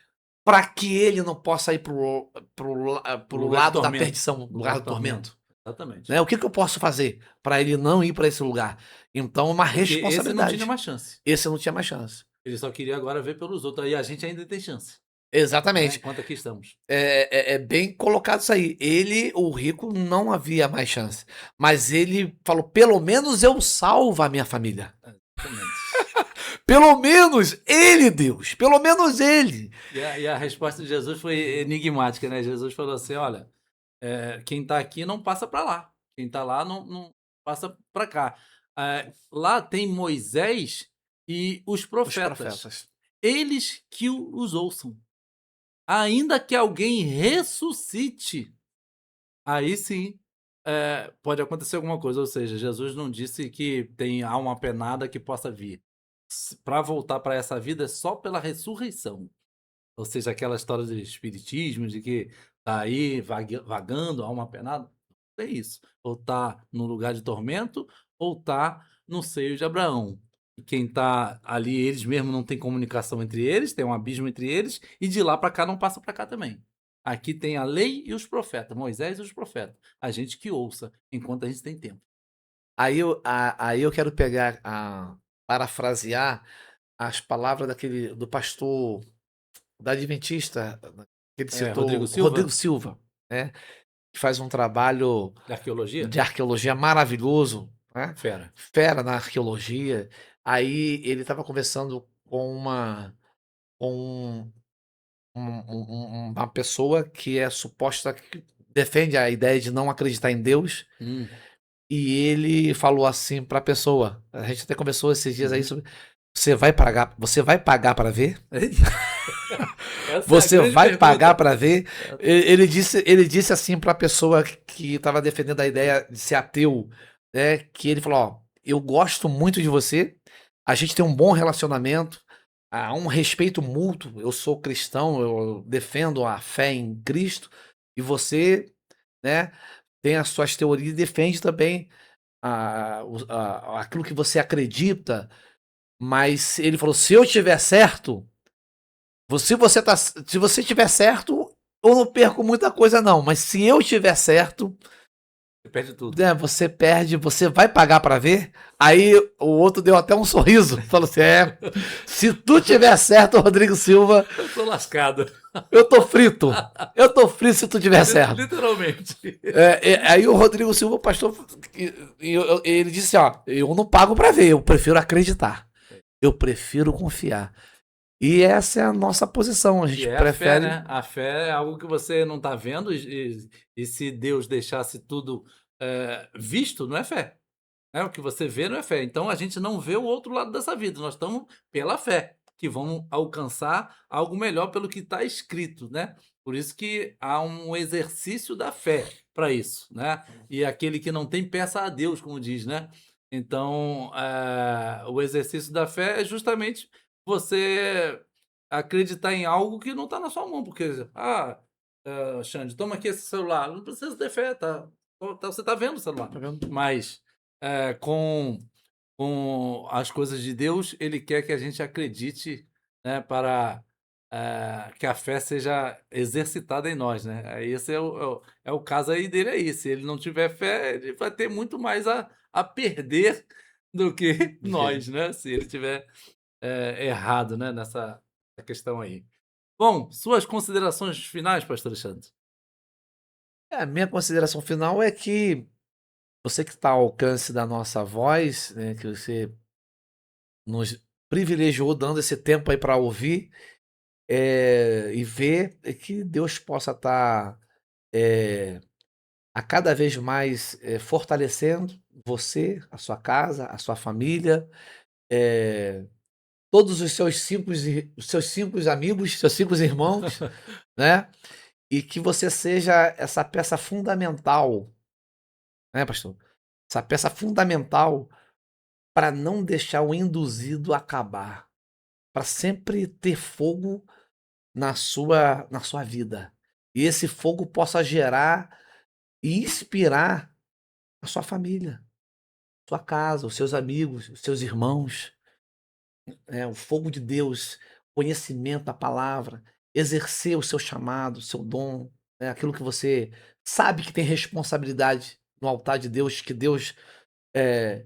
para que ele não possa ir pro Lugar de lado da tormento. perdição, lugar do tormento? Exatamente. Né? O que que eu posso fazer para ele não ir para esse lugar? Então, uma Porque esse não tinha responsabilidade. mais chance. Esse não tinha mais chance. Ele só queria agora ver pelos outros. Aí a gente ainda tem chance, né? Exatamente. Enquanto aqui estamos. É bem colocado isso aí. Ele, o rico, não havia mais chance. Mas ele falou: pelo menos eu salvo a minha família. Exatamente. Pelo menos ele, Deus. Pelo menos ele. E a resposta de Jesus foi enigmática, né? Jesus falou assim: olha, quem está aqui não passa para lá. Quem está lá não passa para cá. Lá tem Moisés e os Os profetas. profetas. Eles que os ouçam. ainda que alguém ressuscite, aí sim, pode acontecer alguma coisa. Ou seja, Jesus não disse que tem alma penada que possa vir. Para voltar para essa vida é só pela ressurreição. Ou seja, aquela história de espiritismo, de que tá aí vagando, alma penada, não é isso. Ou tá no lugar de tormento, ou tá no seio de Abraão. E quem tá ali, eles mesmos não têm comunicação entre eles, tem um abismo entre eles, e de lá para cá não passa para cá também. Aqui tem a lei e os profetas, Moisés e os profetas. A gente que ouça, enquanto a gente tem tempo. Aí eu quero pegar, parafrasear as palavras do pastor da Adventista, que ele Rodrigo citou, Rodrigo Silva, Silva, né? Que faz um trabalho da arqueologia, de arqueologia maravilhoso, né? fera. Fera na arqueologia. Aí ele estava conversando com uma pessoa que é suposta que defende a ideia de não acreditar em Deus. Hum, E ele falou assim para a pessoa. A gente até conversou esses dias aí uhum. sobre. Você vai pagar para ver? Essa é a Você grande vai pagar pergunta. para ver? Ele disse assim para a pessoa que estava defendendo a ideia de ser ateu, né? Que ele falou: ó, eu gosto muito de você, a gente tem um bom relacionamento, há um respeito mútuo. Eu sou cristão, eu defendo a fé em Cristo, e você, né, tem as suas teorias e defende também aquilo que você acredita. Mas ele falou: se eu tiver certo. Se você tiver certo, eu não perco muita coisa não, mas se eu tiver certo, Você perde tudo. né, você perde, você vai pagar pra ver? Aí o outro deu até um sorriso, falou assim: se tu tiver certo, Rodrigo Silva, Eu tô lascado. eu tô frito. Eu tô frito se tu tiver certo. Literalmente. Aí o Rodrigo Silva, o pastor, ele disse: ó, eu não pago pra ver, eu prefiro acreditar. Eu prefiro confiar. E essa é a nossa posição. A E gente é a fé, prefere. né? A fé é algo que você não tá vendo, e se Deus deixasse tudo visto, não é fé. Né? O que você vê não é fé. Então a gente não vê o outro lado dessa vida. Nós estamos pela fé, que vamos alcançar algo melhor pelo que está escrito, né? Por isso que há um exercício da fé para isso, né? E aquele que não tem, peça a Deus, como diz, né? Então, o exercício da fé é justamente você acreditar em algo que não está na sua mão, porque, Xande, toma aqui esse celular, não precisa ter fé, você está vendo o celular, Tá vendo? mas com as coisas de Deus, ele quer que a gente acredite, né, para que a fé seja exercitada em nós, né? Aí esse é o caso aí dele aí. Se ele não tiver fé, ele vai ter muito mais a perder do que nós, né? Se ele tiver errado, né, nessa questão aí. Bom, suas considerações finais, pastor Alexandre? A minha consideração final é que você que está ao alcance da nossa voz, né, que você nos privilegiou dando esse tempo aí para ouvir, e ver que Deus possa estar a cada vez mais fortalecendo você, a sua casa, a sua família, eh, todos os seus cinco amigos, seus cinco irmãos, né? E que você seja essa peça fundamental, né, pastor? Essa peça fundamental para não deixar o induzido acabar, para sempre ter fogo na sua vida. E esse fogo possa gerar e inspirar a sua família, sua casa, os seus amigos, os seus irmãos, o fogo de Deus, conhecimento da palavra, exercer o seu chamado, o seu dom, né, aquilo que você sabe que tem responsabilidade no altar de Deus, que Deus eh,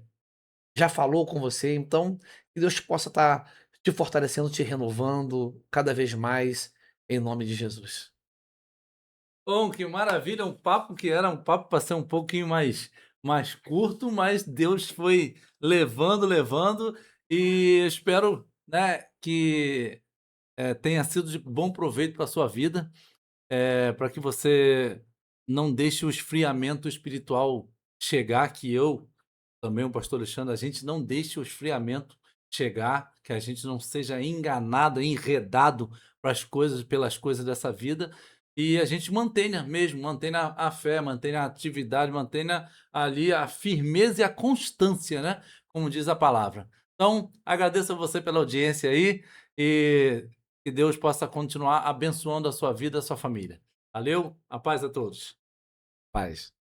já falou com você. Então, que Deus possa estar te fortalecendo, te renovando cada vez mais, em nome de Jesus. Bom, que maravilha, um papo que era um papo para ser um pouquinho mais curto, mas Deus foi levando, levando, e espero, né, que tenha sido de bom proveito para a sua vida, para que você não deixe o esfriamento espiritual chegar, que eu, também o pastor Alexandre, a gente não deixe o esfriamento chegar, que a gente não seja enganado, enredado pelas coisas dessa vida, e a gente mantenha a fé, mantenha a atividade, mantenha ali a firmeza e a constância, né, como diz a palavra. Então, agradeço a você pela audiência aí, e que Deus possa continuar abençoando a sua vida, a sua família. Valeu, a paz a todos. Paz.